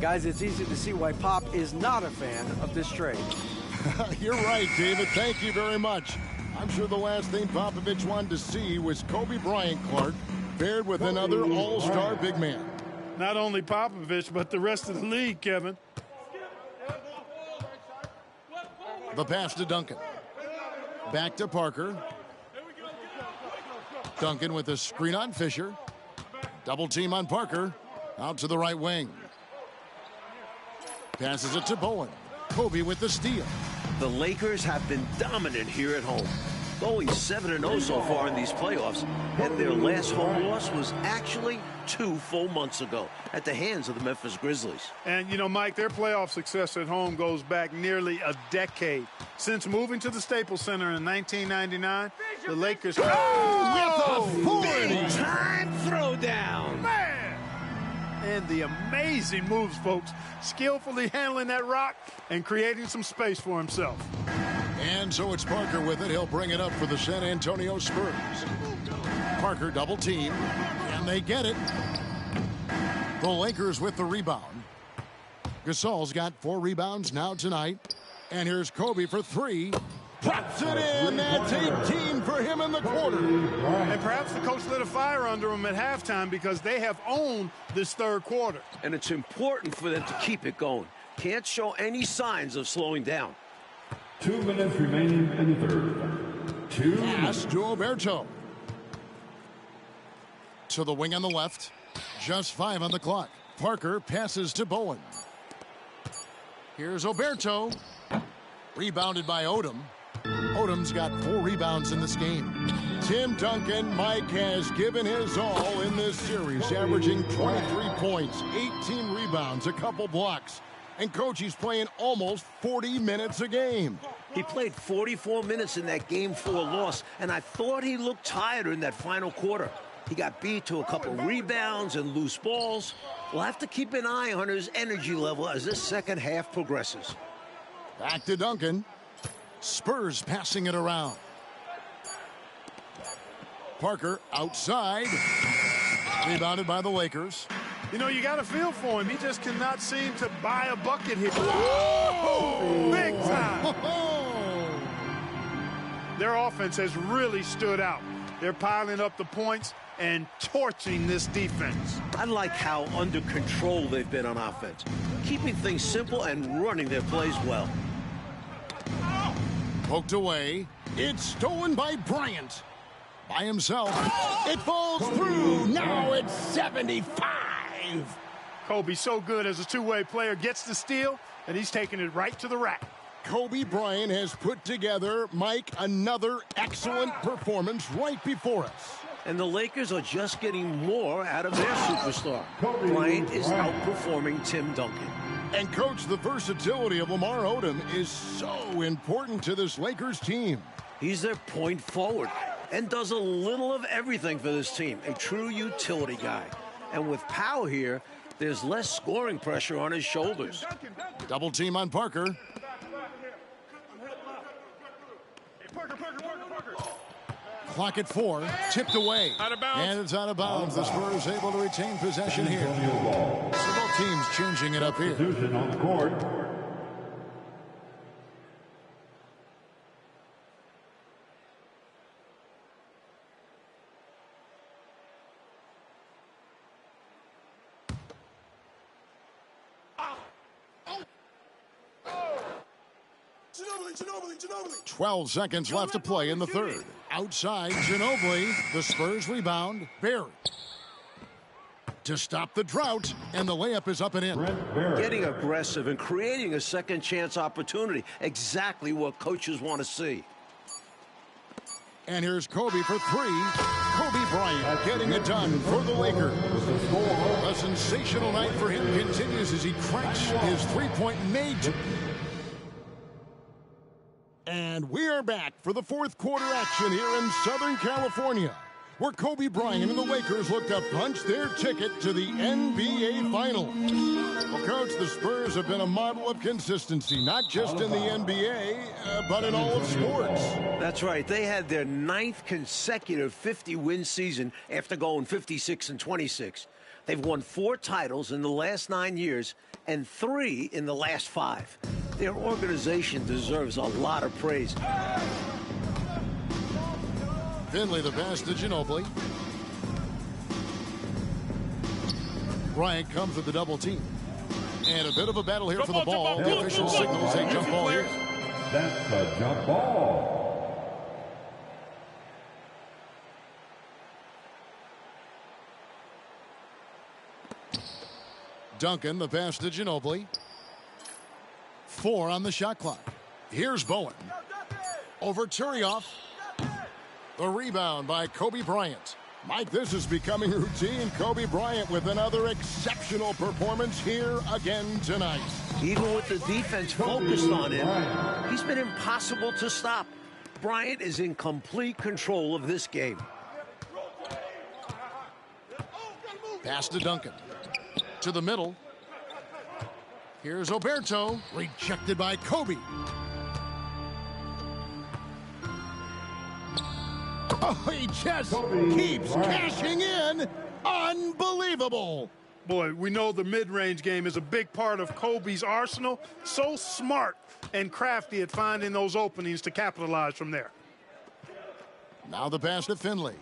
Guys, it's easy to see why Pop is not a fan of this trade. You're right, David. Thank you very much. I'm sure the last thing Popovich wanted to see was Kobe Bryant, Clark, paired with another all-star big man. Not only Popovich, but the rest of the league, Kevin. The pass to Duncan. Back to Parker. Duncan with a screen on Fisher. Double team on Parker. Out to the right wing. Passes it to Bowen. Kobe with the steal. The Lakers have been dominant here at home, going 7-0 so far in these playoffs, and their last home loss was actually 2 full months ago at the hands of the Memphis Grizzlies. And, you know, Mike, their playoff success at home goes back nearly a decade. Since moving to the Staples Center in 1999, the Lakers... With authority! Big-time throwdown! Man! And the amazing moves, folks. Skillfully handling that rock and creating some space for himself. And so it's Parker with it. He'll bring it up for the San Antonio Spurs. Parker double team, and they get it. The Lakers with the rebound. Gasol's got 4 rebounds now tonight. And here's Kobe for 3. Drops it in. That's 18 for him in the quarter. And perhaps the coach lit a fire under him at halftime because they have owned this third quarter. And it's important for them to keep it going. Can't show any signs of slowing down. 2 minutes remaining in the third. 2 Pass to Oberto. To the wing on the left. Just 5 on the clock. Parker passes to Bowen. Here's Oberto. Rebounded by Odom. Odom's got 4 rebounds in this game. Tim Duncan, Mike, has given his all in this series, averaging 23 points, 18 rebounds, a couple blocks. And Coach, he's playing almost 40 minutes a game. He played 44 minutes in that Game 4 loss, and I thought he looked tired in that final quarter. He got beat to a couple rebounds and loose balls. We'll have to keep an eye on his energy level as this second half progresses. Back to Duncan. Spurs passing it around. Parker outside. Rebounded by the Lakers. You know, you got a feel for him. He just cannot seem to buy a bucket here. Big time. Their offense has really stood out. They're piling up the points and torching this defense. I like how under control they've been on offense, keeping things simple and running their plays well. Poked away. It's stolen by Bryant. By himself. It falls through. Now it's 75. Kobe so good as a two-way player, gets the steal, and he's taking it right to the rack. Kobe Bryant has put together, Mike, another excellent performance right before us. And the Lakers are just getting more out of their superstar. Bryant is outperforming Tim Duncan. And, Coach, the versatility of Lamar Odom is so important to this Lakers team. He's their point forward and does a little of everything for this team. A true utility guy. And with Powell here, there's less scoring pressure on his shoulders. Double team on Parker. Clock at 4. Tipped away. Out of bounds. And it's out of bounds. The Spurs able to retain possession here. So both teams changing it up here. Substitution on the court. Ginobili. 12 seconds left to play in the third. Outside, Ginobili. The Spurs rebound. Barry. To stop the drought, and the layup is up and in. Getting aggressive and creating a second chance opportunity. Exactly what coaches want to see. And here's Kobe for 3. Kobe Bryant getting it done for the Lakers. A sensational night for him continues as he cracks his three-point major. And we are back for the fourth quarter action here in Southern California, where Kobe Bryant and the Lakers look to punch their ticket to the NBA Finals. Well, Coach, the Spurs have been a model of consistency, not just in the NBA, but in all of sports. That's right. They had their 9th consecutive 50-win season after going 56-26. They've won 4 titles in the last 9 years and 3 in the last 5. Their organization deserves a lot of praise. Finley the pass to Ginobili. Bryant comes with the double team. And a bit of a battle here for the ball. The official signals a jump ball here. That's a jump ball. Duncan, the pass to Ginobili. 4 on the shot clock. Here's Bowen. Over Turioff. The rebound by Kobe Bryant. Mike, this is becoming routine. Kobe Bryant with another exceptional performance here again tonight. Even with the defense focused on him, he's been impossible to stop. Bryant is in complete control of this game. Pass to Duncan. To the middle. Here's Oberto. Rejected by Kobe. Oh, he just keeps cashing in. Unbelievable. Boy, we know the mid-range game is a big part of Kobe's arsenal. So smart and crafty at finding those openings to capitalize from there. Now the pass to Finley.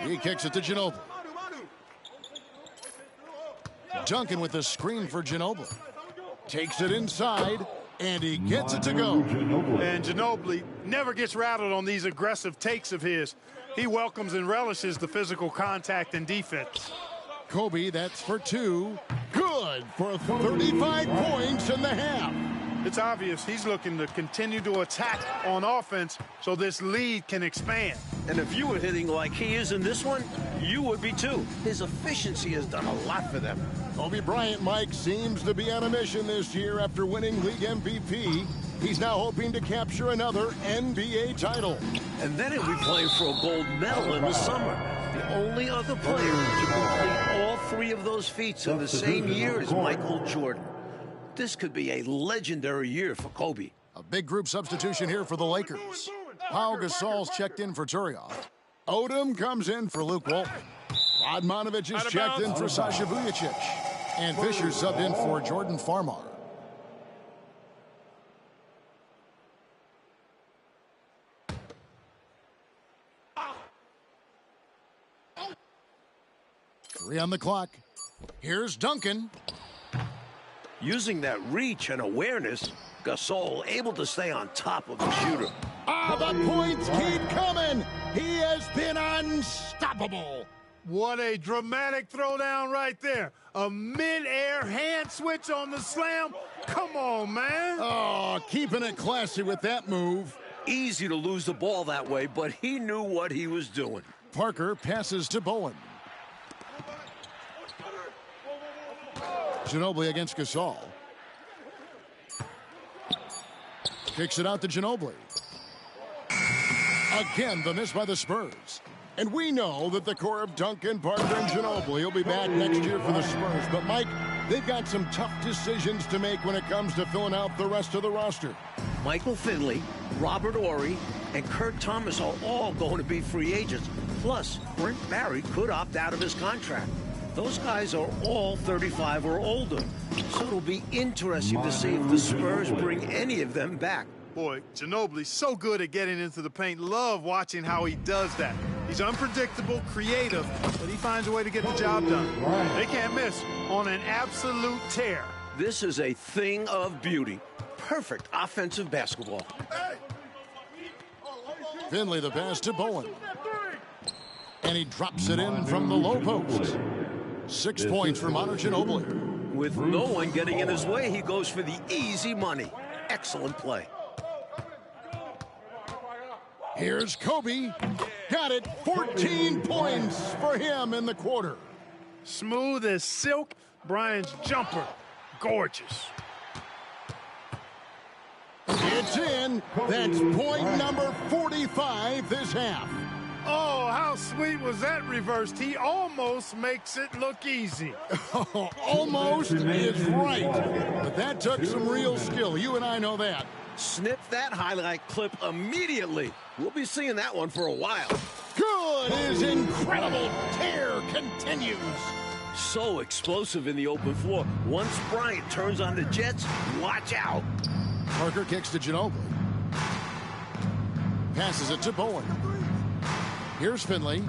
He kicks it to Ginobili. Duncan with the screen for Ginobili. Takes it inside, and he gets it to go. And Ginobili never gets rattled on these aggressive takes of his. He welcomes and relishes the physical contact and defense. Kobe, that's for 2. Good for 35 points in the half. It's obvious he's looking to continue to attack on offense so this lead can expand. And if you were hitting like he is in this one, you would be too. His efficiency has done a lot for them. Kobe Bryant, Mike, seems to be on a mission this year after winning league MVP. He's now hoping to capture another NBA title. And then he'll be playing for a gold medal in the summer. The only other player to complete all 3 of those feats in the same year is Michael Jordan. This could be a legendary year for Kobe. A big group substitution here for the Lakers. Pau Gasol's checked in for Turioff. Odom comes in for Luke Walton. Radmanovic is checked in for Sasha Vujicic. And Fisher subbed in for Jordan Farmar. Three on the clock. Here's Duncan. Using that reach and awareness, Gasol able to stay on top of the shooter. The points keep coming. He has been unstoppable. What a dramatic throwdown right there. A mid-air hand switch on the slam. Come on, man. Oh, keeping it classy with that move. Easy to lose the ball that way, but he knew what he was doing. Parker passes to Bowen. Ginobili against Gasol. Kicks it out to Ginobili. Again, the miss by the Spurs. And we know that the core of Duncan, Parker, and Ginobili will be back next year for the Spurs. But, Mike, they've got some tough decisions to make when it comes to filling out the rest of the roster. Michael Finley, Robert Horry, and Kurt Thomas are all going to be free agents. Plus, Brent Barry could opt out of his contract. Those guys are all 35 or older. So it'll be interesting to see if the Spurs bring any of them back. Boy, Ginobili's so good at getting into the paint. Love watching how he does that. He's unpredictable, creative, but he finds a way to get the job done. They can't miss on an absolute tear. This is a thing of beauty. Perfect offensive basketball. Finley the pass to Bowen. And he drops it in from the low post. 6 points for Manu Ginobili. With no one getting in his way, he goes for the easy money. Excellent play. Here's Kobe. Got it. 14 points for him in the quarter. Smooth as silk. Bryant's jumper. Gorgeous. It's in. That's point number 45 this half. Oh, how sweet was that reversed? He almost makes it look easy. Almost is right. But that took some real skill. You and I know that. Snip that highlight clip immediately. We'll be seeing that one for a while. Good is incredible. Tear continues. So explosive in the open floor. Once Bryant turns on the Jets, watch out. Parker kicks to Ginobili. Passes it to Bowen. Here's Finley.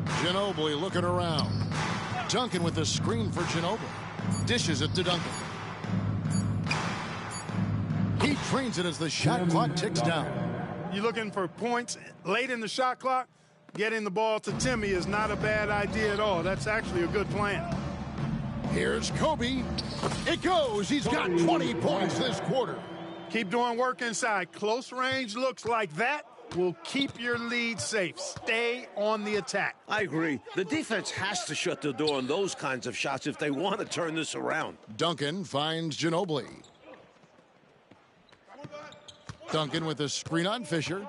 Ginobili looking around. Duncan with the screen for Ginobili. Dishes it to Duncan. He trains it as the shot clock ticks down. You looking for points late in the shot clock? Getting the ball to Timmy is not a bad idea at all. That's actually a good plan. Here's Kobe. It goes. He's got 20 points this quarter. Keep doing work inside. Close range looks like that will keep your lead safe. Stay on the attack. I agree. The defense has to shut the door on those kinds of shots if they want to turn this around. Duncan finds Ginobili. Duncan with a screen on Fisher.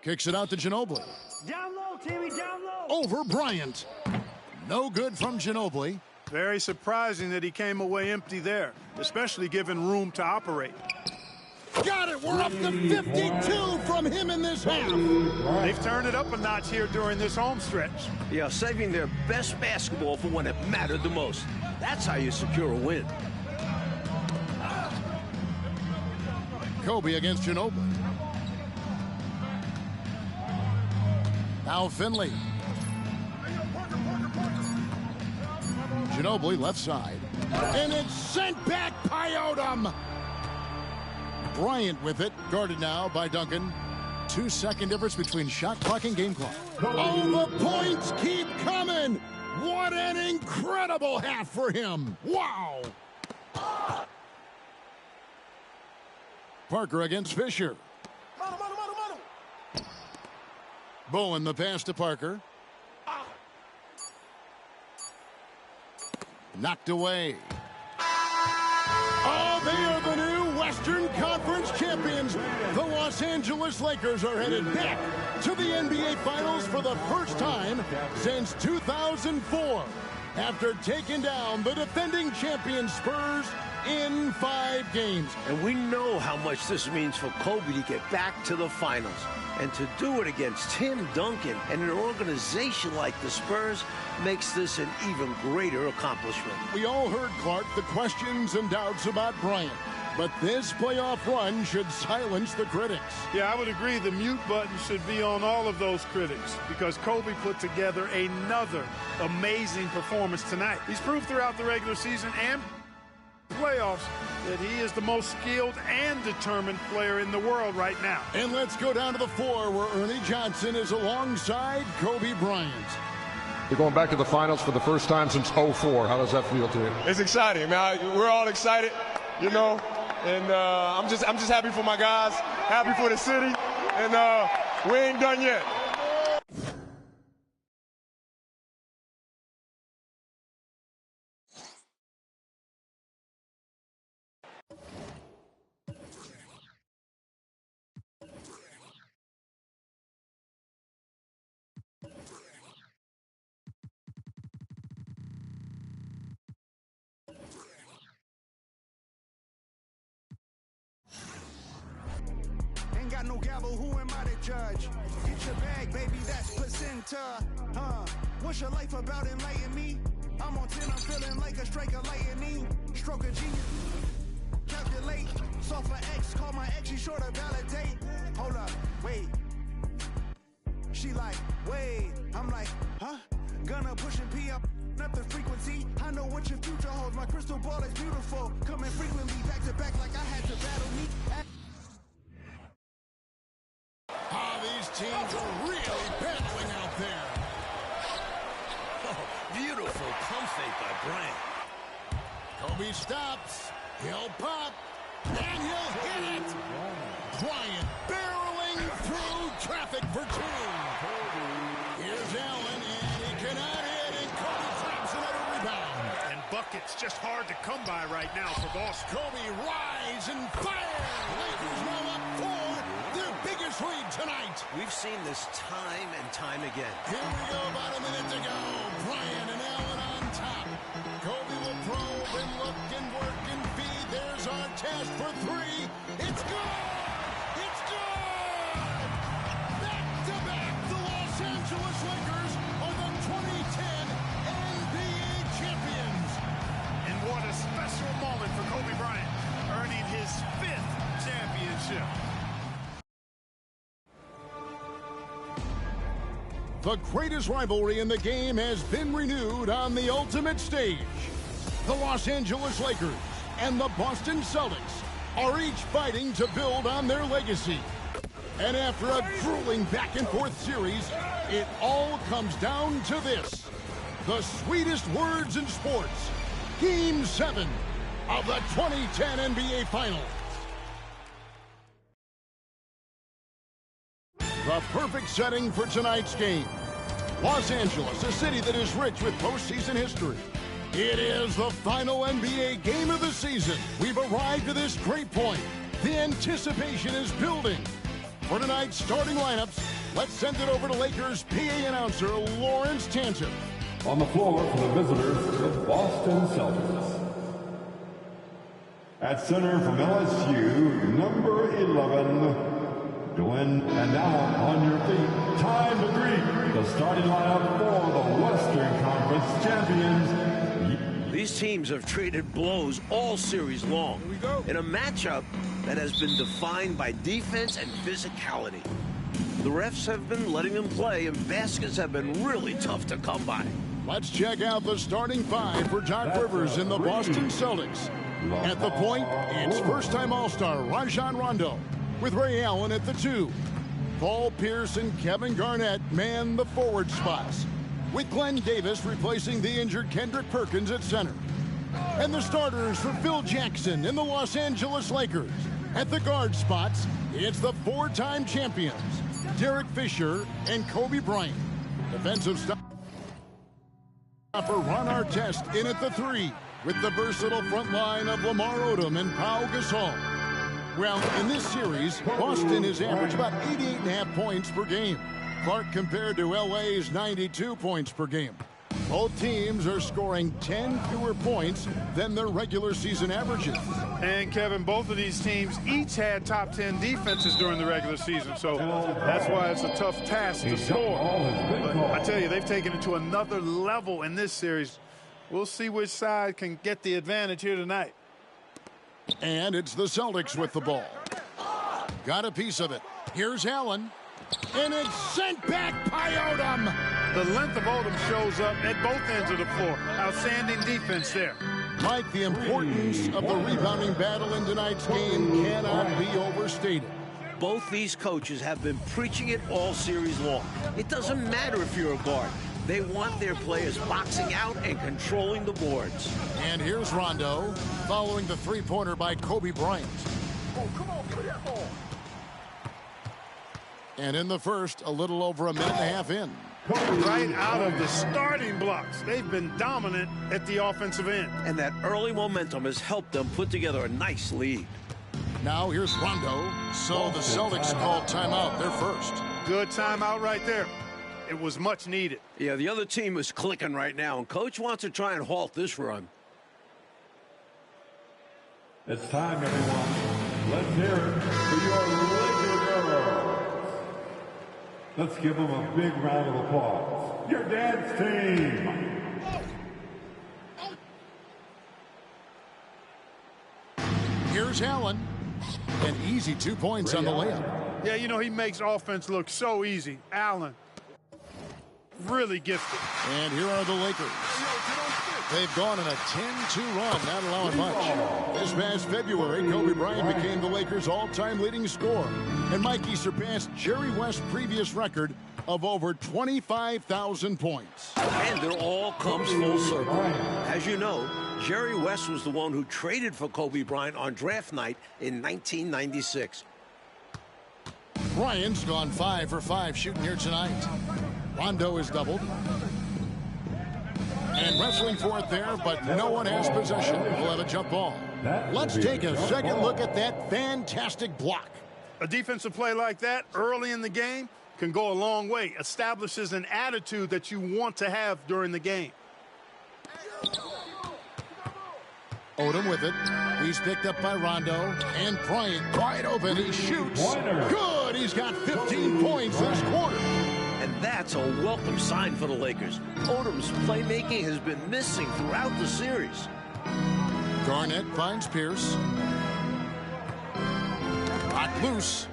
Kicks it out to Ginobili. Down low, Timmy, down low. Over Bryant. No good from Ginobili. Very surprising that he came away empty there, especially given room to operate. Got it. We're up to 52 from him in this half. They've turned it up a notch here during this home stretch. Yeah, saving their best basketball for when it mattered the most. That's how you secure a win. Kobe against Ginobili. Now Finley. Ginobili left side. And it's sent back by Odom. Bryant with it. Guarded now by Duncan. 2-second difference between shot clock and game clock. Oh, the points keep coming. What an incredible half for him. Wow. Parker against Fisher. Bowen the pass to Parker. Knocked away. Oh, they are the new Western Conference champions, the Los Los Angeles Lakers are headed back to the NBA Finals for the first time since 2004 after taking down the defending champion Spurs in 5 games. And we know how much this means for Kobe to get back to the finals. And to do it against Tim Duncan and an organization like the Spurs makes this an even greater accomplishment. We all heard, Clark, the questions and doubts about Bryant. But this playoff run should silence the critics. Yeah, I would agree. The mute button should be on all of those critics because Kobe put together another amazing performance tonight. He's proved throughout the regular season and playoffs that he is the most skilled and determined player in the world right now. And let's go down to the floor where Ernie Johnson is alongside Kobe Bryant. You're going back to the finals for the first time since '04. How does that feel to you? It's exciting, man. We're all excited, you know, and I'm just happy for my guys, happy for the city, and we ain't done yet. Ain't got no gavel, who am I to judge? Get your bag, baby, that's placenta. What's your life about enlighten me? I'm on 10, I'm feeling like a strike of lightning. Stroke of genius. Calculate. Soft for X, call my ex, she sure to validate. Hold up, wait. She like, wait. I'm like, huh? Gonna push and pee up the frequency. I know what your future holds. My crystal ball is beautiful. Coming frequently, back to back like I had to battle me. These teams are really battling out there. Oh, beautiful pump fake by Bryant. Kobe stops. He'll pop. And he'll hit it. Bryant barreling through traffic for 2. Here's Allen, and he cannot hit, and Kobe traps another rebound. And buckets just hard to come by right now for Boston. Kobe rise and fire. Lakers now up 4. Their biggest lead tonight. We've seen this time and time again. Here we go, about a minute to go. Bryant and Allen on top. Kobe will probe and look and work and feed. There's our test for 3. It's good! It's good! Back-to-back, the Los Angeles Lakers are the 2010 NBA champions. And what a special moment for Kobe Bryant, earning his 5th championship. The greatest rivalry in the game has been renewed on the ultimate stage. The Los Angeles Lakers and the Boston Celtics are each fighting to build on their legacy. And after a grueling back-and-forth series, it all comes down to this. The sweetest words in sports. Game 7 of the 2010 NBA Finals. The perfect setting for tonight's game. Los Angeles, a city that is rich with postseason history. It is the final NBA game of the season. We've arrived to this great point. The anticipation is building. For tonight's starting lineups, let's send it over to Lakers PA announcer Lawrence Tanter. On the floor for the visitors, the Boston Celtics. At center from LSU, number 11, Glenn. And now on your feet, time to greet the starting lineup for the Western Conference champions. These teams have traded blows all series long in a matchup that has been defined by defense and physicality. The refs have been letting them play, and baskets have been really tough to come by. Let's check out the starting 5 for Doc Rivers in the Boston Celtics. At the point, it's first-time All-Star Rajon Rondo, with Ray Allen at the 2. Paul Pierce and Kevin Garnett man the forward spots, with Glenn Davis replacing the injured Kendrick Perkins at center. And the starters for Phil Jackson and the Los Angeles Lakers. At the guard spots, it's the 4-time champions, Derek Fisher and Kobe Bryant. Defensive stopper Ron Artest in at the 3, with the versatile front line of Lamar Odom and Pau Gasol. Well, in this series, Boston has averaged about 88.5 points per game. Clark compared to LA's 92 points per game. Both teams are scoring 10 fewer points than their regular season averages. And, Kevin, both of these teams each had top 10 defenses during the regular season, so that's why it's a tough task to score. But I tell you, they've taken it to another level in this series. We'll see which side can get the advantage here tonight. And it's the Celtics with the ball. Got a piece of it. Here's Allen. And it's sent back by Odom. The length of Odom shows up at both ends of the floor. Outstanding defense there. Mike, the importance of the rebounding battle in tonight's game cannot be overstated. Both these coaches have been preaching it all series long. It doesn't matter if you're a guard. They want their players boxing out and controlling the boards. And here's Rondo, following the three-pointer by Kobe Bryant. And in the first, a little over a minute and a half in. Right out of the starting blocks. They've been dominant at the offensive end. And that early momentum has helped them put together a nice lead. Now here's Rondo. So the Celtics called timeout, their first. Good timeout right there. It was much needed. Yeah, the other team is clicking right now, and Coach wants to try and halt this run. It's time, everyone. Let's hear it for your Laker girls. Let's give them a big round of applause. Your dance team. Here's Allen. An easy 2 points on the layup. Yeah, you know, he makes offense look so easy. Allen, really gifted. And here are the Lakers. They've gone on a 10-2 run, not allowing much. This past February, Kobe Bryant became the Lakers' all-time leading scorer. And Mikey surpassed Jerry West's previous record of over 25,000 points. And it all comes full circle. As you know, Jerry West was the one who traded for Kobe Bryant on draft night in 1996. Bryant's gone 5 for 5 shooting here tonight. Rondo is doubled. And wrestling for it there, but no one has possession. We'll have a jump ball. Let's take a second look at that fantastic block. A defensive play like that early in the game can go a long way. Establishes an attitude that you want to have during the game. Odom with it. He's picked up by Rondo. And Bryant wide open. He shoots. Good. He's got 15 points this quarter. And that's a welcome sign for the Lakers. Odom's playmaking has been missing throughout the series. Garnett finds Pierce. Hot loose.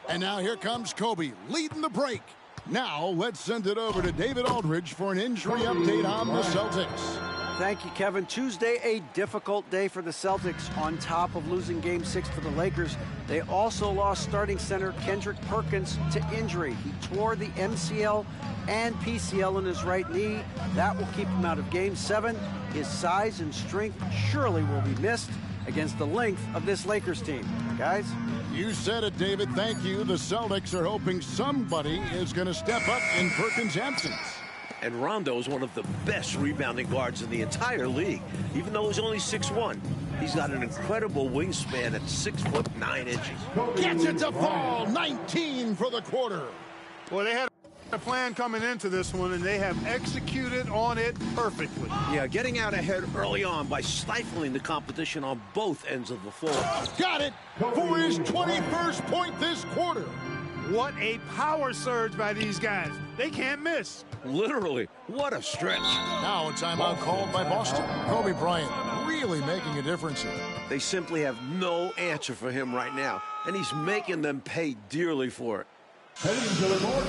And now here comes Kobe leading the break. Now let's send it over to David Aldridge for an injury update on the Celtics. Thank you, Kevin. Tuesday, a difficult day for the Celtics. On top of losing Game 6 to the Lakers, they also lost starting center Kendrick Perkins to injury. He tore the MCL and PCL in his right knee. That will keep him out of Game 7. His size and strength surely will be missed against the length of this Lakers team. Guys? You said it, David. Thank you. The Celtics are hoping somebody is going to step up in Perkins' absence. And Rondo is one of the best rebounding guards in the entire league. Even though he's only 6'1", he's got an incredible wingspan at 6'9". Gets it to fall. 19 for the quarter. Well, they had a plan coming into this one, and they have executed on it perfectly. Yeah, getting out ahead early on by stifling the competition on both ends of the floor. Got it for his 21st point this quarter. What a power surge by these guys. They can't miss. Literally, what a stretch. Now a timeout called by Boston. Kobe Bryant really making a difference here. They simply have no answer for him right now, and he's making them pay dearly for it. Heading to the court,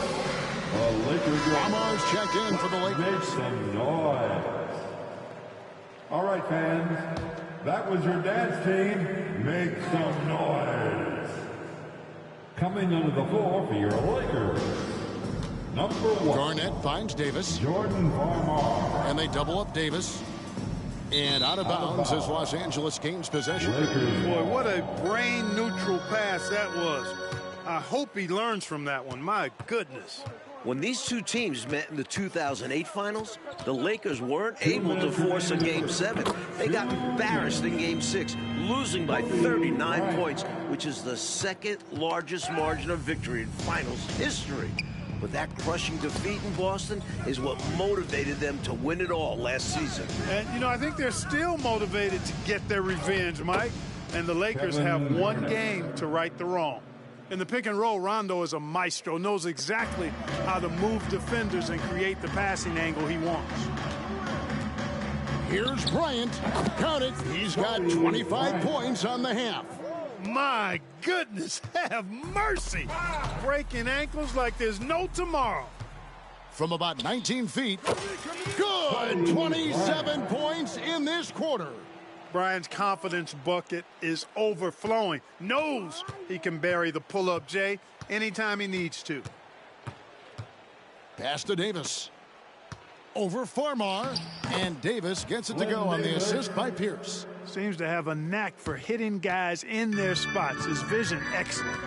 the Lakers. Lamar's checked in for the Lakers. Make some noise. All right, fans, that was your dance team. Make some noise. Coming onto the floor for your Lakers. Number 1. Garnett finds Davis. Jordan Farmar. And they double up Davis. And out of bounds is Los Angeles gains possession. Boy, what a brain-neutral pass that was. I hope he learns from that one. My goodness. When these two teams met in the 2008 finals, the Lakers weren't able to force a Game 7. They got embarrassed in Game 6, losing by 39 points, which is the second largest margin of victory in finals history. But that crushing defeat in Boston is what motivated them to win it all last season. And, you know, I think they're still motivated to get their revenge, Mike. And the Lakers have one game to right the wrong. In the pick and roll, Rondo is a maestro, knows exactly how to move defenders and create the passing angle he wants. Here's Bryant. Count it. He's got 25 points on the half. My goodness, have mercy. Breaking ankles like there's no tomorrow. From about 19 feet. Good. 27 points in this quarter. Bryant's confidence bucket is overflowing. Knows he can bury the pull-up J anytime he needs to. Pass to Davis. Over Farmar. And Davis gets it to go on the assist by Pierce. Seems to have a knack for hitting guys in their spots. His vision excellent.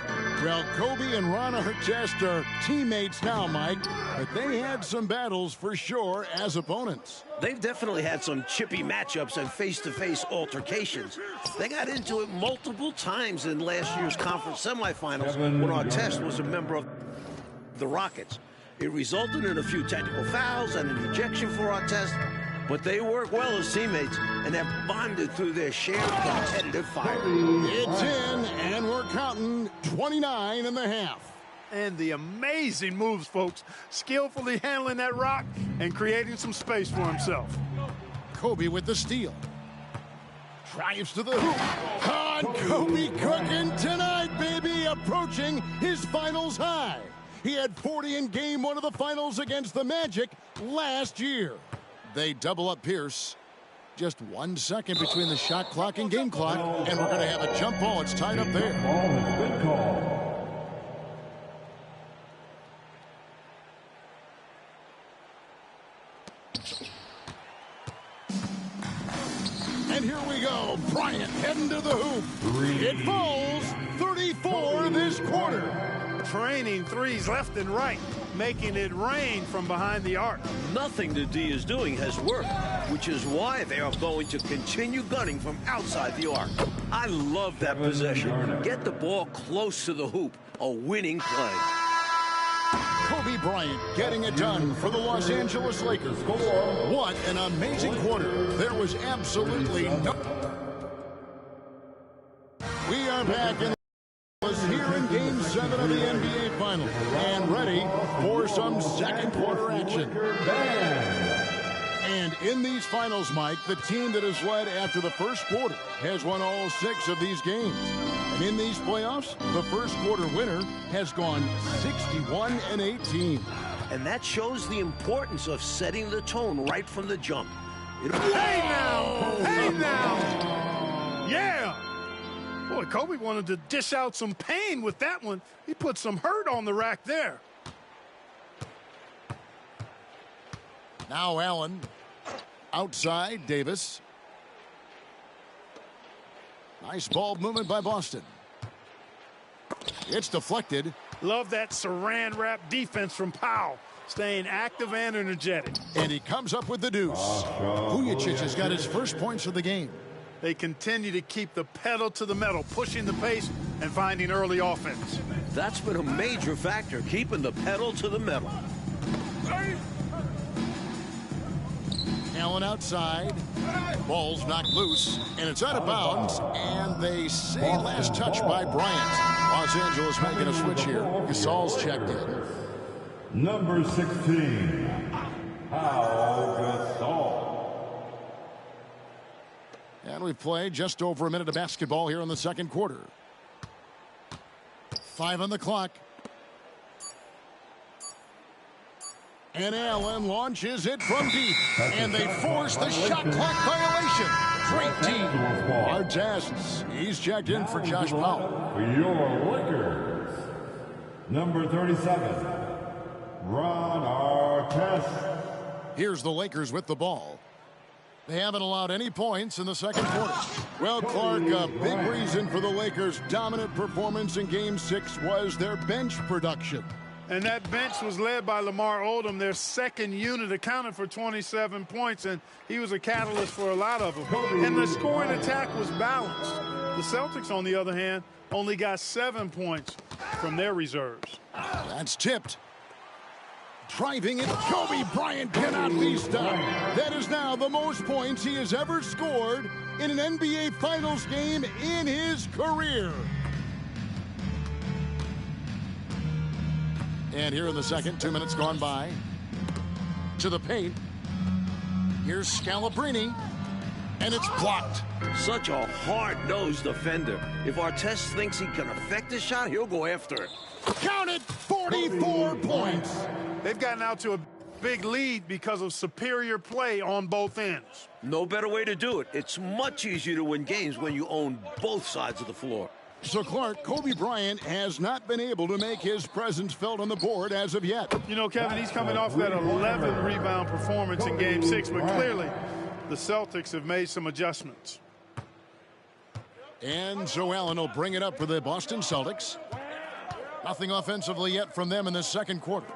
Well, Kobe and Ron Artest are teammates now, Mike, but they had some battles for sure as opponents. They've definitely had some chippy matchups and face-to-face altercations. They got into it multiple times in last year's conference semifinals when Artest was a member of the Rockets. It resulted in a few technical fouls and an ejection for Artest, but they work well as teammates and have bonded through their shared competitive fire. It's in, and we're counting 29 and a half. And the amazing moves, folks. Skillfully handling that rock and creating some space for himself. Kobe with the steal. Drives to the hoop. On Kobe cooking tonight, baby, approaching his finals high. He had 40 in game one of the finals against the Magic last year. They double up Pierce. Just 1 second between the shot clock and game clock, and we're going to have a jump ball. It's tied up there. Ball has been called. And here we go. Bryant heading to the hoop. It falls 34 this quarter. Training threes left and right, making it rain from behind the arc. Nothing the D is doing has worked, which is why they are going to continue gunning from outside the arc. I love that possession. Get the ball close to the hoop. A winning play. Kobe Bryant getting it done for the Los Angeles Lakers. What an amazing quarter. There was absolutely no... We are back in here in Game 7 of the NBA Finals and ready for some second quarter action. And in these finals, Mike, the team that has led after the first quarter has won all 6 of these games. And in these playoffs, the first quarter winner has gone 61-18. And that shows the importance of setting the tone right from the jump. Hey now! Hey now! Yeah! Boy, Kobe wanted to dish out some pain with that one. He put some hurt on the rack there. Now Allen. Outside, Davis. Nice ball movement by Boston. It's deflected. Love that saran wrap defense from Powell. Staying active and energetic. And he comes up with the deuce. Vujicic has got his first points of the game. They continue to keep the pedal to the metal, pushing the pace and finding early offense. That's been a major factor, keeping the pedal to the metal. Allen outside. Ball's knocked loose, and it's out of bounds. And they say last touch by Bryant. Los Angeles making a switch here. Gasol's checked in. Number 16, Pau Gasol. And we've played just over a minute of basketball here in the second quarter. 5 on the clock. And Allen launches it from deep. And they force the shot clock violation. Great team. Artest. He's checked in for Josh Powell. For your Lakers, number 37, Ron Artest. Here's the Lakers with the ball. They haven't allowed any points in the second quarter. Well, Clark, a big reason for the Lakers' dominant performance in Game 6 was their bench production. And that bench was led by Lamar Odom. Their second unit accounted for 27 points, and he was a catalyst for a lot of them. And the scoring attack was balanced. The Celtics, on the other hand, only got 7 points from their reserves. That's tipped. Driving it, Kobe Bryant cannot be stopped. That is now the most points he has ever scored in an NBA Finals game in his career. And here in the second, 2 minutes gone by. To the paint. Here's Scalabrine. And it's blocked. Such a hard-nosed defender. If Artest thinks he can affect the shot, he'll go after it. Count it, 44 points. They've gotten out to a big lead because of superior play on both ends. No better way to do it. It's much easier to win games when you own both sides of the floor. So, Clark, Kobe Bryant has not been able to make his presence felt on the board as of yet. You know, Kevin, he's coming off that 11-rebound performance in Game 6, but clearly the Celtics have made some adjustments. And Joe Allen will bring it up for the Boston Celtics. Nothing offensively yet from them in the second quarter.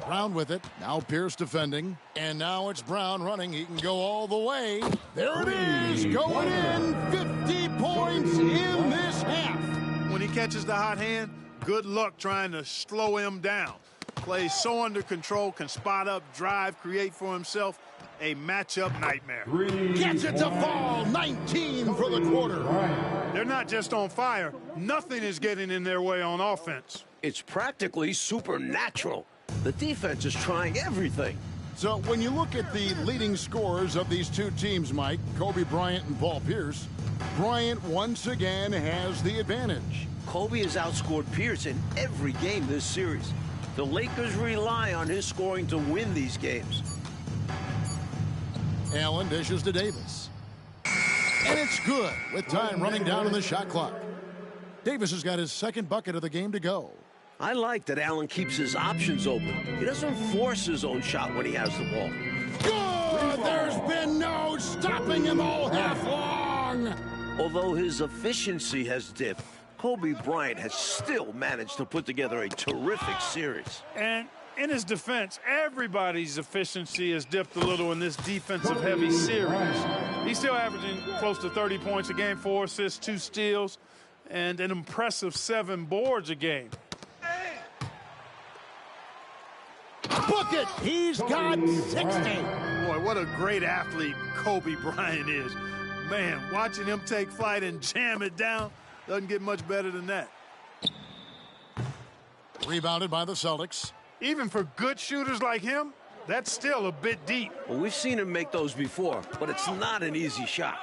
Brown with it. Now Pierce defending. And now it's Brown running. He can go all the way. There it is. Going in. 50 points in this half. When he catches the hot hand, good luck trying to slow him down. Plays so under control, can spot up, drive, create for himself. A matchup nightmare. Gets it to fall. 19 for the quarter. They're not just on fire. Nothing is getting in their way on offense. It's practically supernatural. The defense is trying everything. So when you look at the leading scorers of these two teams, Mike, Kobe Bryant and Paul Pierce, Bryant once again has the advantage. Kobe has outscored Pierce in every game this series. The Lakers rely on his scoring to win these games. Allen dishes to Davis. And it's good with time running down on the shot clock. Davis has got his second bucket of the game to go. I like that Allen keeps his options open. He doesn't force his own shot when he has the ball. Good! There's been no stopping him all half long. Although his efficiency has dipped, Kobe Bryant has still managed to put together a terrific series. And in his defense, everybody's efficiency has dipped a little in this defensive-heavy series. He's still averaging close to 30 points a game, 4 assists, 2 steals, and an impressive 7 boards a game. Book it! He's got 60. Boy, what a great athlete Kobe Bryant is. Man, watching him take flight and jam it down doesn't get much better than that. Rebounded by the Celtics. Even for good shooters like him, that's still a bit deep. Well, we've seen him make those before, but it's not an easy shot.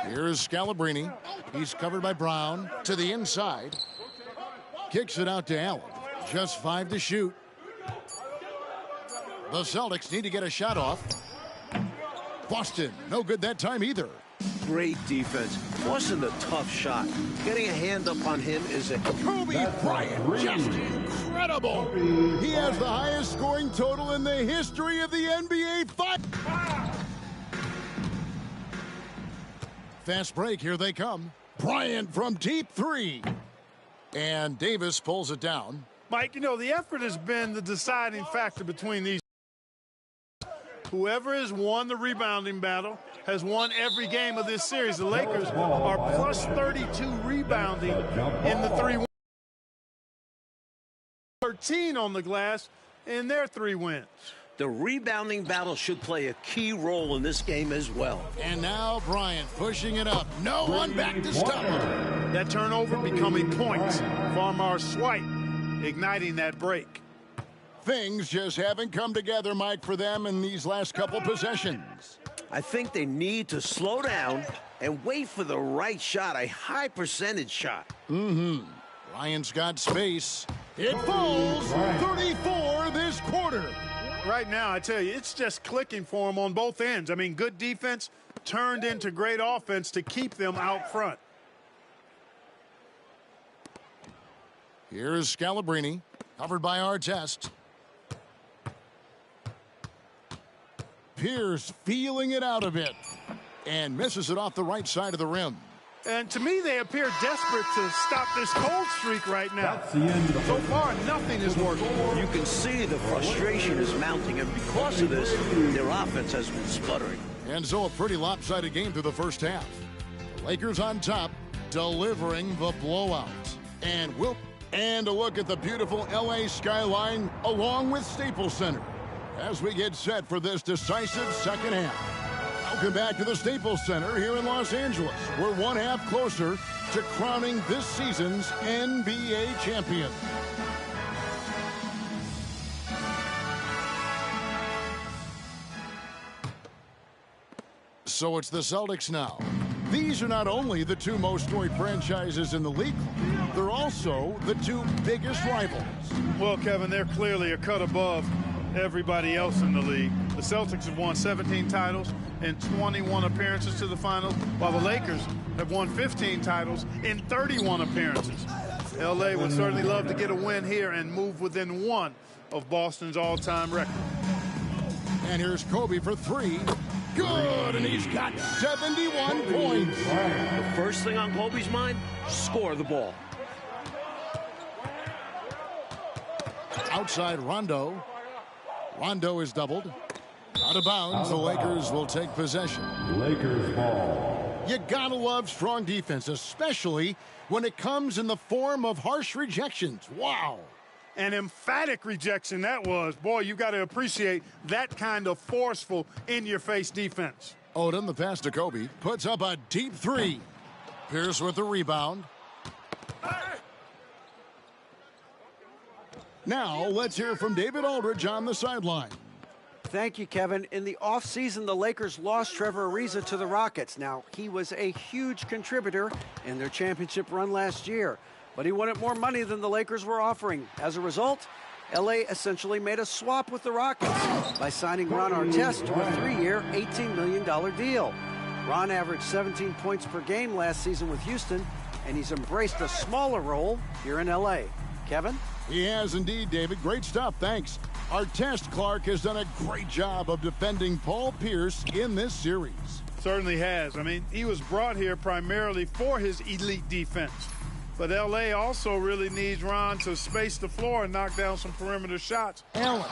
Here's Scalabrine. He's covered by Brown to the inside. Kicks it out to Allen. Just 5 to shoot. The Celtics need to get a shot off. Boston, no good that time either. Great defense. Forcing a tough shot. Getting a hand up on him is a... Kobe Bryant, just incredible. He has the highest scoring total in the history of the NBA fight. Fast break, here they come. Bryant from deep 3. And Davis pulls it down. Mike, you know, the effort has been the deciding factor between these. Whoever has won the rebounding battle has won every game of this series. The Lakers are plus 32 rebounding in the 3 wins. 13 on the glass in their 3 wins. The rebounding battle should play a key role in this game as well. And now Bryant pushing it up. No one back to stop him. That turnover becoming points. Farmar Swipe igniting that break. Things just haven't come together, Mike, for them in these last couple possessions. I think they need to slow down and wait for the right shot, a high percentage shot. Bryant's got space. It falls. 34 this quarter. Right now, I tell you, it's just clicking for them on both ends. I mean, good defense turned into great offense to keep them out front. Here's Scalabrine, covered by Artest. Pierce feeling it out a bit and misses it off the right side of the rim. And to me, they appear desperate to stop this cold streak right now. That's the end of the So far, nothing is working. You can see the frustration is mounting, and because of this, their offense has been sputtering. And so a pretty lopsided game through the first half. The Lakers on top, delivering the blowout. And a look at the beautiful LA skyline along with Staples Center as we get set for this decisive second half. Welcome back to the Staples Center here in Los Angeles. We're one half closer to crowning this season's NBA champion. So it's the Celtics now. These are not only the two most storied franchises in the league, they're also the two biggest rivals. Well, Kevin, they're clearly a cut above everybody else in the league. The Celtics have won 17 titles and 21 appearances to the finals, while the Lakers have won 15 titles in 31 appearances. LA would certainly love to get a win here and move within one of Boston's all-time record. And here's Kobe for three. Good, and he's got 71 points. The first thing on Kobe's mind, score the ball. Outside Rondo. Rondo is doubled. Out of bounds, the Lakers will take possession. Lakers ball. You gotta love strong defense, especially when it comes in the form of harsh rejections. Wow. An emphatic rejection that was. Boy, you got to appreciate that kind of forceful, in-your-face defense. Odom, the pass to Kobe, puts up a deep three. Pierce with the rebound. Now, let's hear from David Aldridge on the sideline. Thank you, Kevin. In the offseason, the Lakers lost Trevor Ariza to the Rockets. Now, he was a huge contributor in their championship run last year, but he wanted more money than the Lakers were offering. As a result, LA essentially made a swap with the Rockets by signing Ron Artest to a 3-year, $18 million deal. Ron averaged 17 points per game last season with Houston, and he's embraced a smaller role here in LA. Kevin? He has indeed, David. Great stuff. Thanks. Artest Clark has done a great job of defending Paul Pierce in this series. Certainly has. I mean, he was brought here primarily for his elite defense. But L.A. also really needs Ron to space the floor and knock down some perimeter shots. Allen.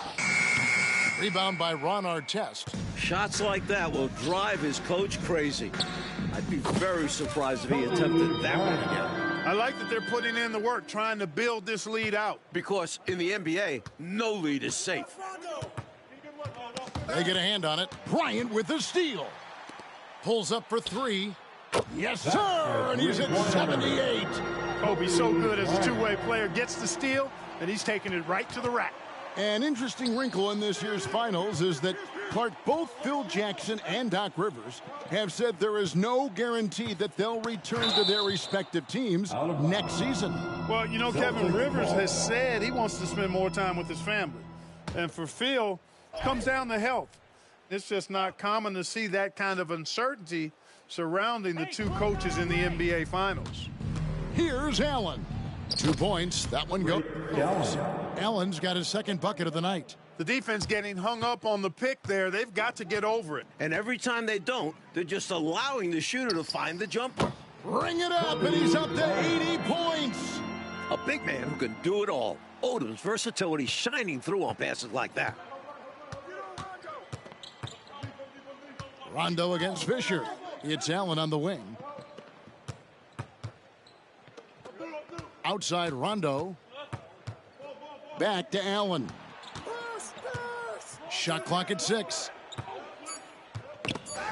Rebound by Ron Artest. Shots like that will drive his coach crazy. I'd be very surprised if he attempted that one again. I like that they're putting in the work, trying to build this lead out. Because in the NBA, no lead is safe. They get a hand on it. Bryant with the steal. Pulls up for three. Yes, sir! And he's at 78. Kobe so good as a two-way player, gets the steal, and he's taking it right to the rack. An interesting wrinkle in this year's finals is that both Phil Jackson and Doc Rivers have said there is no guarantee that they'll return to their respective teams next season. Well, you know, Kevin, Rivers has said he wants to spend more time with his family. And for Phil, it comes down to health. It's just not common to see that kind of uncertainty surrounding the two coaches in the NBA Finals. Here's Allen. 2 points. That one goes. Allen's got his second bucket of the night. The defense getting hung up on the pick there. They've got to get over it. And every time they don't, they're just allowing the shooter to find the jumper. Ring it up, and he's up to 80 points. A big man who can do it all. Odom's versatility shining through on passes like that. Rondo against Fisher. It's Allen on the wing. Outside Rondo. Back to Allen. Shot clock at 6.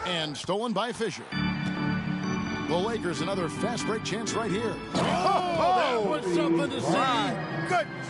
And stolen by Fisher. The Lakers another fast break chance right here. Oh, that was something to see. Goodness.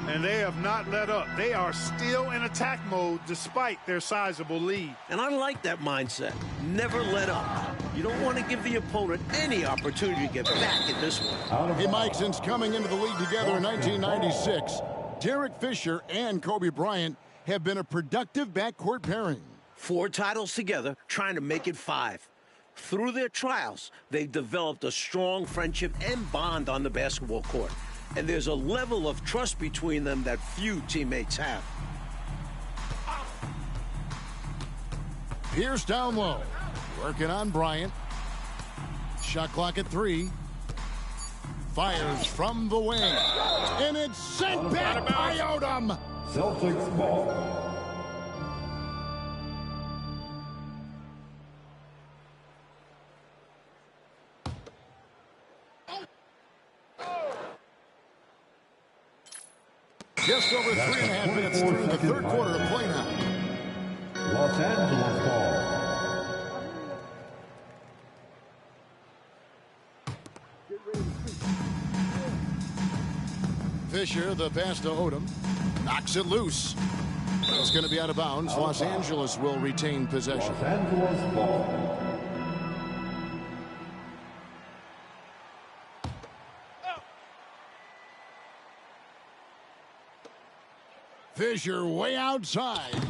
And they have not let up. They are still in attack mode despite their sizable lead. And I like that mindset. Never let up. You don't want to give the opponent any opportunity to get back in this one. Hey, Mike, since coming into the league together in 1996, Derek Fisher and Kobe Bryant have been a productive backcourt pairing. 4 titles together, trying to make it 5. Through their trials, they've developed a strong friendship and bond on the basketball court. And there's a level of trust between them that few teammates have. Pierce down low. Working on Bryant. Shot clock at 3. Fires from the wing. And it's sent back by Odom. Celtics ball. Just over 3.5 minutes through the third quarter of play now. Los Angeles ball. Fisher, the pass to Odom. Knocks it loose. It's going to be out of bounds. Los Angeles will retain possession. Los Angeles ball. Fisher way outside.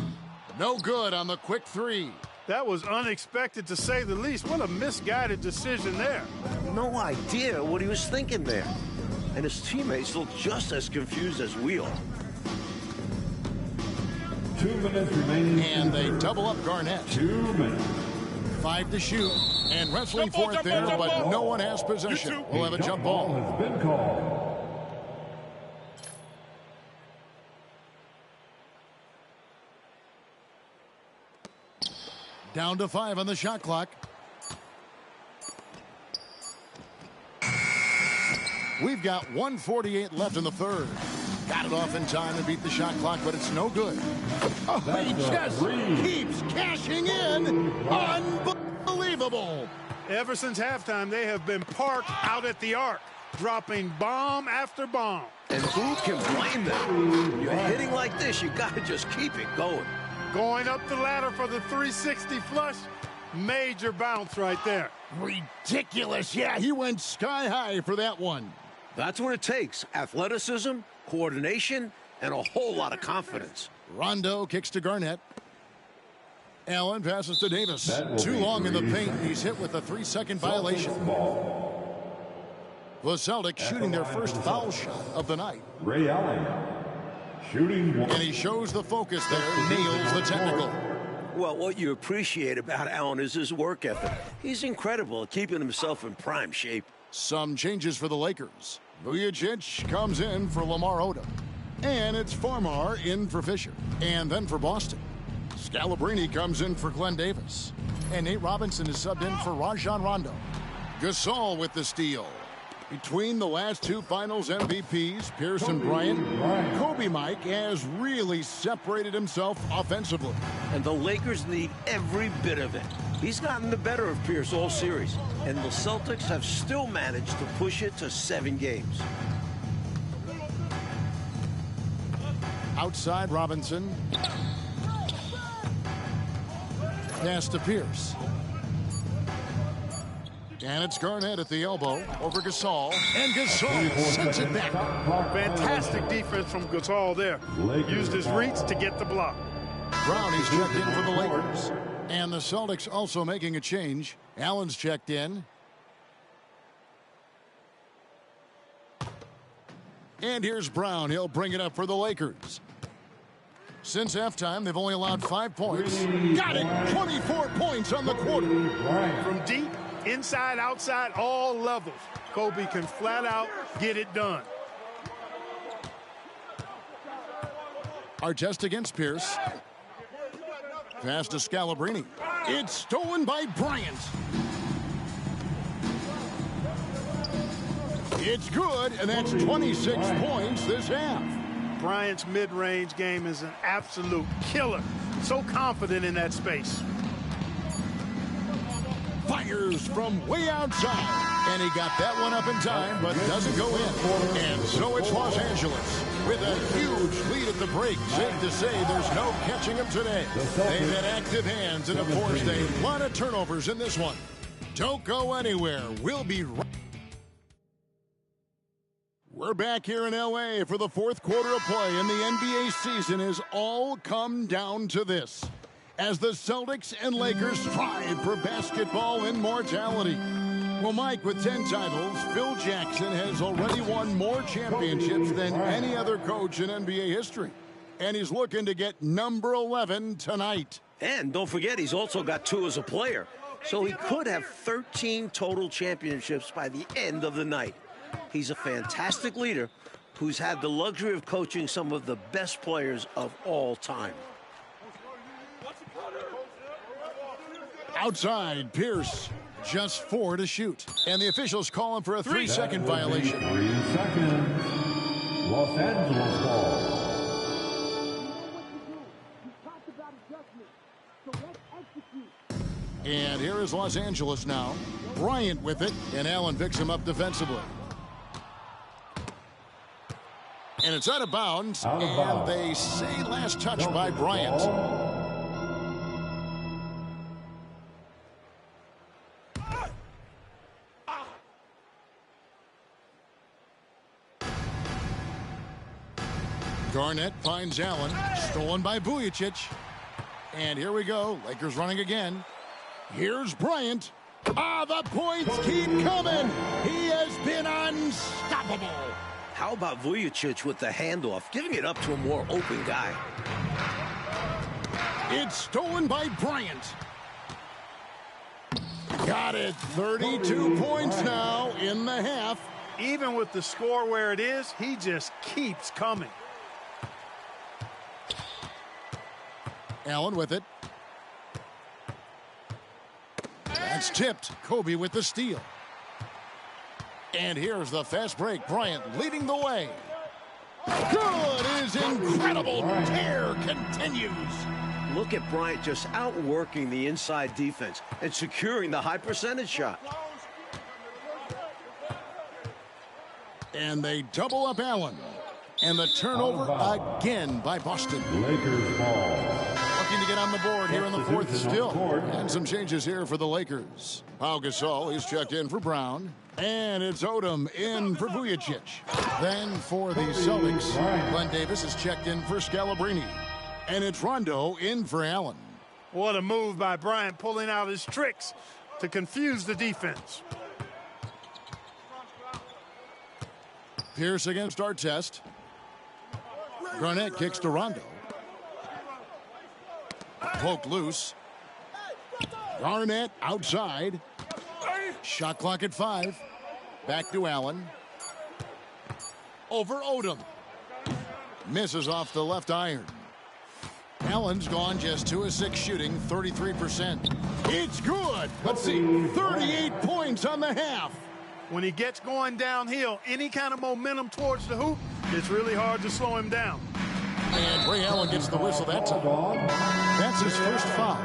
No good on the quick 3. That was unexpected to say the least. What a misguided decision there. No idea what he was thinking there. And his teammates look just as confused as we are. 2 minutes remaining. And they double up Garnett. 2 minutes. 5 to shoot. And wrestling for it there, but no one has possession. We'll have a jump ball. Has been called. Down to 5 on the shot clock. We've got 1:48 left in the third. Got it off in time to beat the shot clock, but it's no good. Oh, he just keeps cashing in. Unbelievable. Ever since halftime, they have been parked out at the arc, dropping bomb after bomb. And who can blame them? You're hitting like this, you got to just keep it going. Going up the ladder for the 360 flush. Major bounce right there. Ridiculous. Yeah, he went sky high for that one. That's what it takes. Athleticism, coordination, and a whole lot of confidence. Rondo kicks to Garnett. Allen passes to Davis. Too long in the paint. He's hit with a 3-second violation. The Celtics shooting their first foul shot of the night. Ray Allen. Shooting one. And he shows the focus there, nails the technical. Well, what you appreciate about Allen is his work ethic. He's incredible at keeping himself in prime shape. Some changes for the Lakers. Vujacic comes in for Lamar Odom. And it's Farmar in for Fisher. And then for Boston, Scalabrine comes in for Glenn Davis. And Nate Robinson is subbed in for Rajon Rondo. Gasol with the steal. Between the last two finals MVPs, Pierce and Bryant, Kobe Mike has really separated himself offensively. And the Lakers need every bit of it. He's gotten the better of Pierce all series. And the Celtics have still managed to push it to 7 games. Outside Robinson. Pass to Pierce. And it's Garnett at the elbow over Gasol. And Gasol sends it back. Fantastic defense from Gasol there. Used his reach to get the block. Brown is checked in for the Lakers. And the Celtics also making a change. Allen's checked in. And here's Brown. He'll bring it up for the Lakers. Since halftime, they've only allowed 5 points. Got it! 24 points on the quarter. From deep, inside, outside, all levels. Kobe can flat out get it done. Artest against Pierce. Pass to Scalabrine. It's stolen by Bryant. It's good, and that's 26 points this half. Bryant's mid-range game is an absolute killer. So confident in that space. Fires from way outside. And he got that one up in time, but doesn't go in. And so it's Los Angeles with a huge lead at the break. Safe to say there's no catching them today. They've had active hands and, of course, a lot of turnovers in this one. Don't go anywhere. We'll be right. We're back here in L.A. for the fourth quarter of play, and the NBA season has all come down to this, as the Celtics and Lakers strive for basketball immortality. Well, Mike, with 10 titles, Phil Jackson has already won more championships than any other coach in NBA history, and he's looking to get number 11 tonight. And don't forget, he's also got 2 as a player. so he could have 13 total championships by the end of the night. He's a fantastic leader who's had the luxury of coaching some of the best players of all time. Outside, Pierce. Just 4 to shoot. And the officials call him for a 3-second violation. 3 seconds. Los Angeles ball. And here is Los Angeles now. Bryant with it, and Allen picks him up defensively. And it's out of bounds, and they say last touch by Bryant. Garnett finds Allen, stolen by Vujacic. And here we go, Lakers running again. Here's Bryant. The points keep coming. He has been unstoppable. How about Vujacic with the handoff, giving it up to a more open guy? It's stolen by Bryant. Got it. 32 points now in the half. Even with the score where it is, he just keeps coming. Allen with it. That's tipped. Kobe with the steal. And here's the fast break. Bryant leading the way. Good is incredible. Tear continues. Look at Bryant just outworking the inside defense and securing the high percentage shot. And they double up Allen. And the turnover again by Boston. Lakers ball. Looking to get on the board here in the fourth still. And some changes here for the Lakers. Pau Gasol, he's checked in for Brown. And it's Odom in for Vujacic. Then for the Celtics, Glenn Davis is checked in for Scalabrine. And it's Rondo in for Allen. What a move by Bryant, pulling out his tricks to confuse the defense. Pierce against Artest. Garnett kicks to Rondo. Poke loose. Garnett outside. Shot clock at 5. Back to Allen. Over Odom. Misses off the left iron. Allen's gone just 2 of 6 shooting, 33%. It's good. Let's see, 38 points on the half. When he gets going downhill, any kind of momentum towards the hoop, it's really hard to slow him down. And Ray Allen gets the whistle that time. That's his first foul.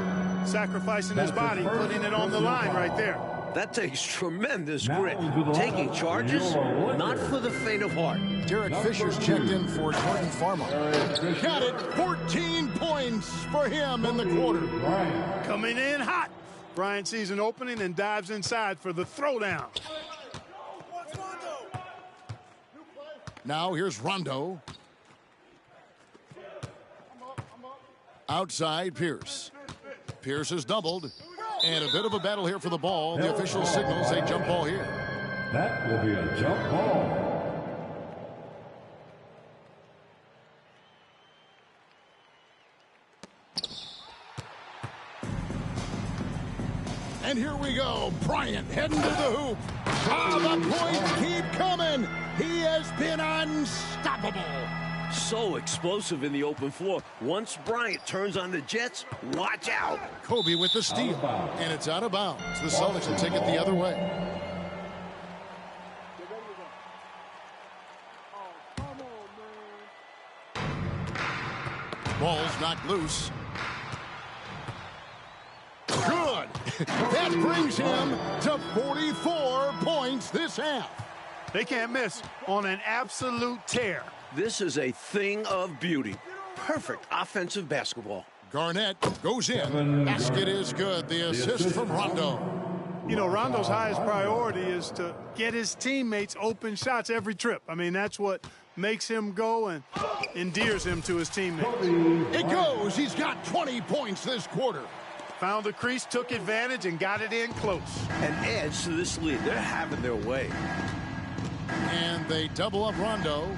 Sacrificing his body, putting it on the line right there. That takes tremendous grit. Taking charges, not for the faint of heart. Derek Fisher's checked in for Jordan Farmer. Got it, 14 points for him in the quarter. Coming in hot. Bryant sees an opening and dives inside for the throwdown. Now here's Rondo. Outside Pierce. Pierce is doubled. And a bit of a battle here for the ball. The official signals a jump ball here. That will be a jump ball. And here we go. Bryant heading to the hoop. The points keep coming. He has been unstoppable. So explosive in the open floor. Once Bryant turns on the Jets, watch out. Kobe with the steal. And it's out of bounds. The Celtics will take it the other way. Ball's knocked loose. Good. That brings him to 44 points this half. They can't miss on an absolute tear. This is a thing of beauty. Perfect offensive basketball. Garnett goes in. Basket is good. The assist from Rondo. You know, Rondo's highest priority is to get his teammates open shots every trip. I mean, that's what makes him go and endears him to his teammates. It goes. He's got 20 points this quarter. Found the crease, took advantage, and got it in close. And adds to this lead. They're having their way. And they double up Rondo.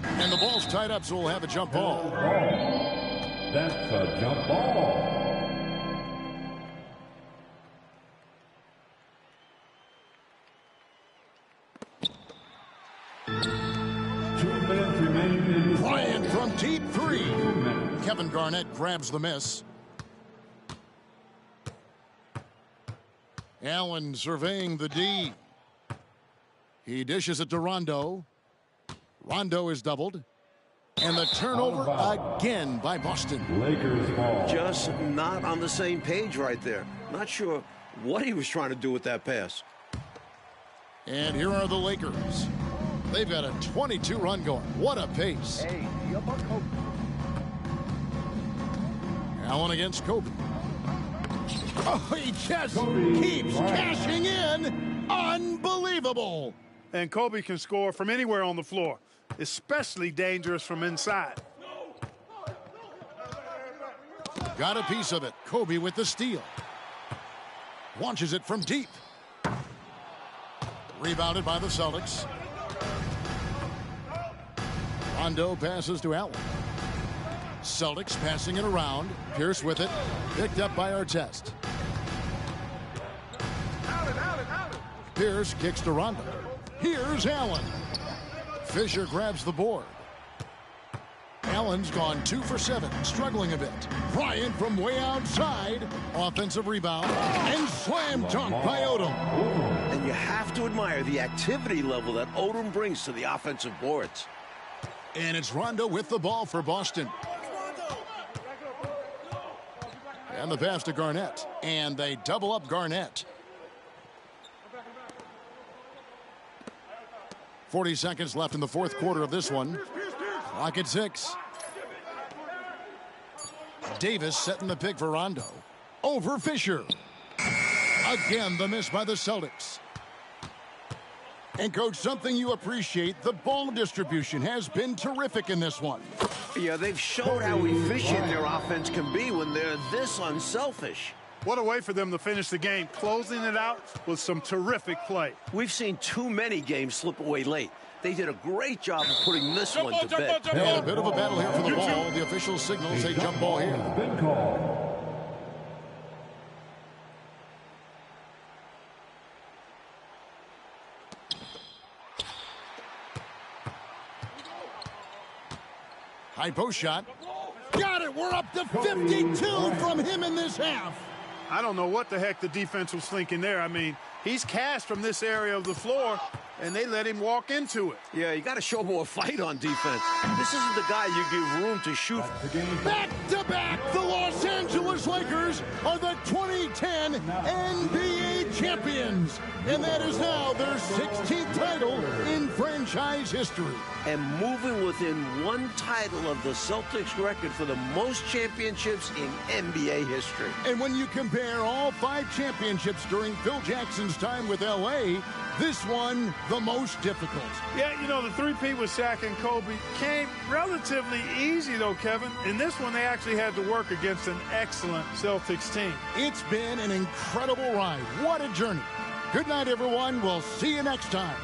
And the ball's tied up, so we'll have a jump ball. That's a jump ball. Bryant from deep three. Kevin Garnett grabs the miss. Allen surveying the D. He dishes it to Rondo. Rondo is doubled. And the turnover again by Boston. Lakers ball. Just not on the same page right there. Not sure what he was trying to do with that pass. And here are the Lakers. They've got a 22-run going. What a pace. Hey, you about Kobe? Allen against Kobe. Oh, he just keeps cashing in. Unbelievable. And Kobe can score from anywhere on the floor, especially dangerous from inside. Got a piece of it. Kobe with the steal. Launches it from deep. Rebounded by the Celtics. Rondo passes to Allen. Celtics passing it around. Pierce with it. Picked up by Artest. Pierce kicks to Rondo. Here's Allen. Fisher grabs the board. Allen's gone 2 for 7, struggling a bit. Bryant from way outside. Offensive rebound. And slam dunk by Odom. And you have to admire the activity level that Odom brings to the offensive boards. And it's Rondo with the ball for Boston. And the pass to Garnett. And they double up Garnett. 40 seconds left in the fourth quarter of this one. Clock at 6. Davis setting the pick for Rondo. Over Fisher. Again, the miss by the Celtics. And, Coach, something you appreciate, the ball distribution has been terrific in this one. Yeah, they've showed how efficient their offense can be when they're this unselfish. What a way for them to finish the game, closing it out with some terrific play. We've seen too many games slip away late. They did a great job of putting this one to bed. And a bit of a battle here for the ball. The official signals a jump ball here. Been called. High post shot. Got it. We're up to 52 from him in this half. I don't know what the heck the defense was thinking there. I mean, he's cast from this area of the floor, and they let him walk into it. Yeah, you got to show more fight on defense. This isn't the guy you give room to shoot. Back-to-back, the Los Angeles Lakers are the 2010 NBA champions. And that is now their 16th title in franchise history. And moving within one title of the Celtics record for the most championships in NBA history. And when you compare all 5 championships during Phil Jackson's time with L.A., this one the most difficult. Yeah, you know, the three-peat with Shaq and Kobe came relatively easy, though, Kevin. In this one, they actually had to work against an excellent Celtics team. It's been an incredible ride. What a journey. Good night, everyone. We'll see you next time.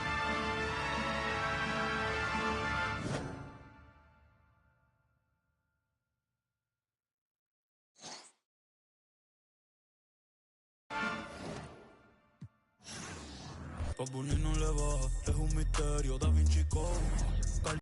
Pa' Bully no le baja, es un misterio, Da Vinci Code.